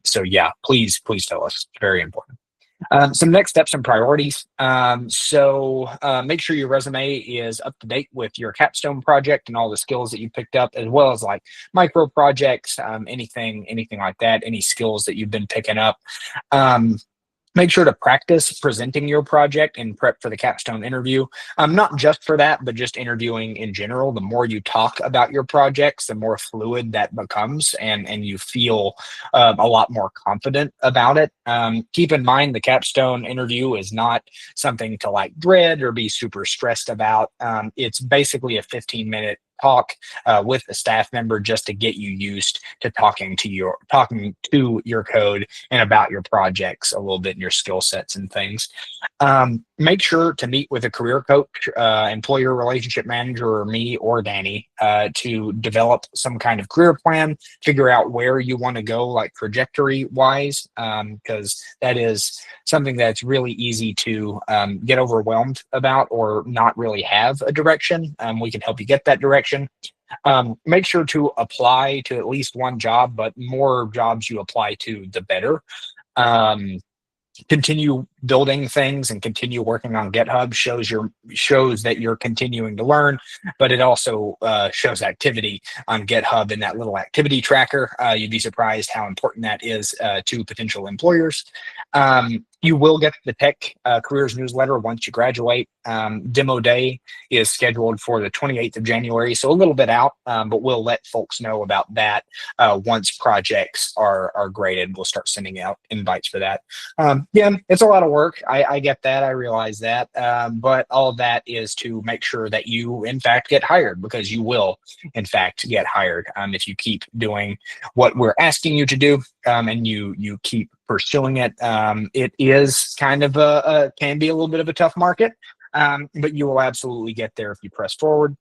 So yeah, please tell us. It's very important. Some next steps and priorities. So make sure your resume is up to date with your capstone project and all the skills that you picked up, as well as like micro projects, anything like that, any skills that you've been picking up. Make sure to practice presenting your project and prep for the capstone interview. Not just for that, but just interviewing in general. The more you talk about your projects, the more fluid that becomes, and you feel a lot more confident about it. Keep in mind the capstone interview is not something to like dread or be super stressed about. It's basically a 15-minute talk with a staff member just to get you used to talking to your code and about your projects a little bit and your skill sets and things. Make sure to meet with a career coach, employer relationship manager, or me or Danny to develop some kind of career plan, figure out where you want to go, like trajectory wise, because that is something that's really easy to get overwhelmed about or not really have a direction. We can help you get that direction. direction. Make sure to apply to at least one job, but more jobs you apply to, the better. Um, Continue building things and continue working on GitHub shows that you're continuing to learn, but it also shows activity on GitHub in that little activity tracker. You'd be surprised how important that is to potential employers. You will get the Tech Careers newsletter once you graduate. Demo day is scheduled for the 28th of January, so a little bit out, but we'll let folks know about that once projects are graded. We'll start sending out invites for that. Yeah, it's a lot of work. I get that. I realize that. But all of that is to make sure that you, in fact, get hired, because you will, in fact, get hired if you keep doing what we're asking you to do, and you keep pursuing it. It is kind of can be a little bit of a tough market, but you will absolutely get there if you press forward.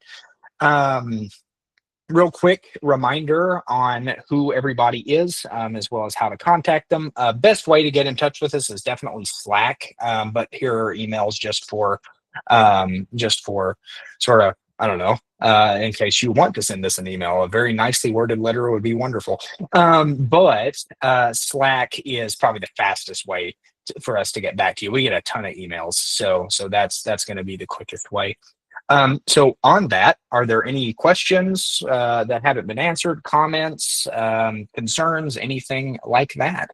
Real quick reminder on who everybody is, as well as how to contact them. Best way to get in touch with us is definitely Slack, but here are emails just for sort of, I don't know, in case you want to send us an email. A very nicely worded letter would be wonderful. But Slack is probably the fastest way for us to get back to you. We get a ton of emails, so that's going to be the quickest way. So on that, are there any questions that haven't been answered, comments, concerns, anything like that?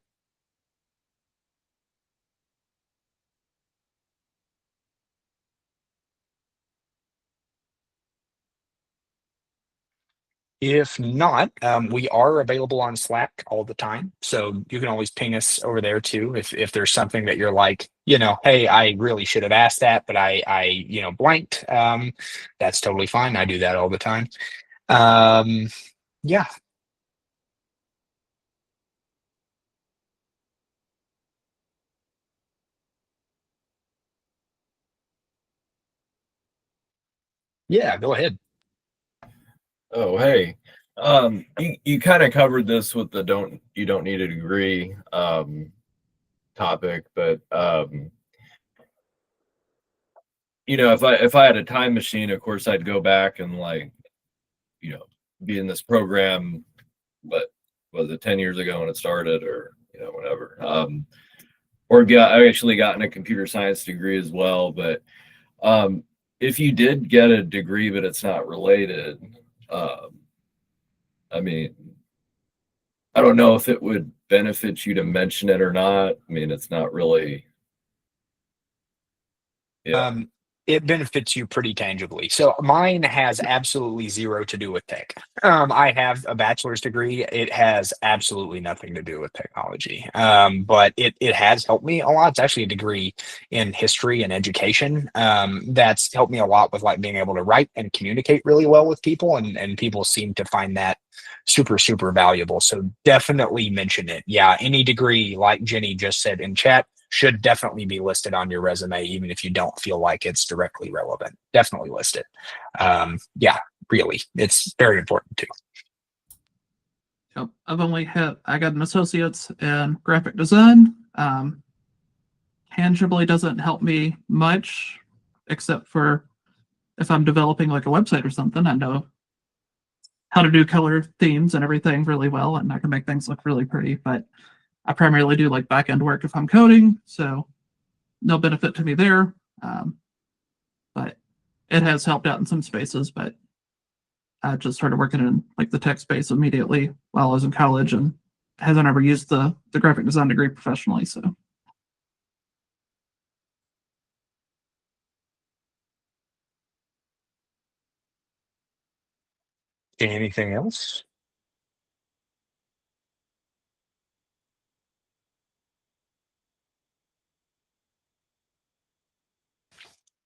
If not, we are available on Slack all the time. So you can always ping us over there too. If there's something that you're like, hey, I really should have asked that, but I blanked. That's totally fine. I do that all the time. Yeah. Yeah, go ahead. Oh, hey. You kind of covered this with the you don't need a degree topic, but if I had a time machine, of course I'd go back and be in this program, but was it 10 years ago when it started, or whatever. I actually gotten a computer science degree as well, but if you did get a degree but it's not related, I mean, I don't know if it would benefit you to mention it or not. I mean, it's not really. Yeah. It benefits you pretty tangibly. So mine has absolutely zero to do with tech. I have a bachelor's degree. It has absolutely nothing to do with technology. But it has helped me a lot. It's actually a degree in history and education. That's helped me a lot with like being able to write and communicate really well with people, and people seem to find that super, super valuable. So definitely mention it. Yeah, any degree, like Jenny just said in chat, should definitely be listed on your resume, even if you don't feel like it's directly relevant. Definitely list it. Yeah, really, it's very important too. Yep. I got an associate's in graphic design. Tangibly doesn't help me much, except for if I'm developing like a website or something, I know how to do color themes and everything really well, and I can make things look really pretty. But I primarily do like back end work if I'm coding, so no benefit to me there. But it has helped out in some spaces. But I just started working in like the tech space immediately while I was in college, and hasn't ever used the graphic design degree professionally. So Anything else?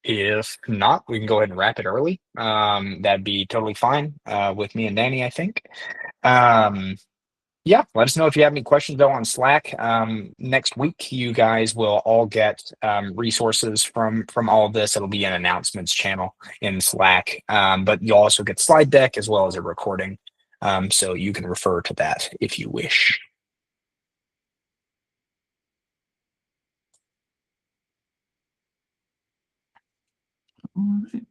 If not, we can go ahead and wrap it early. That'd be totally fine with me and Danny, I think. Yeah, let us know if you have any questions though on Slack. Next week, you guys will all get resources from all of this. It'll be an announcements channel in Slack, but you'll also get slide deck as well as a recording. So you can refer to that if you wish. all right.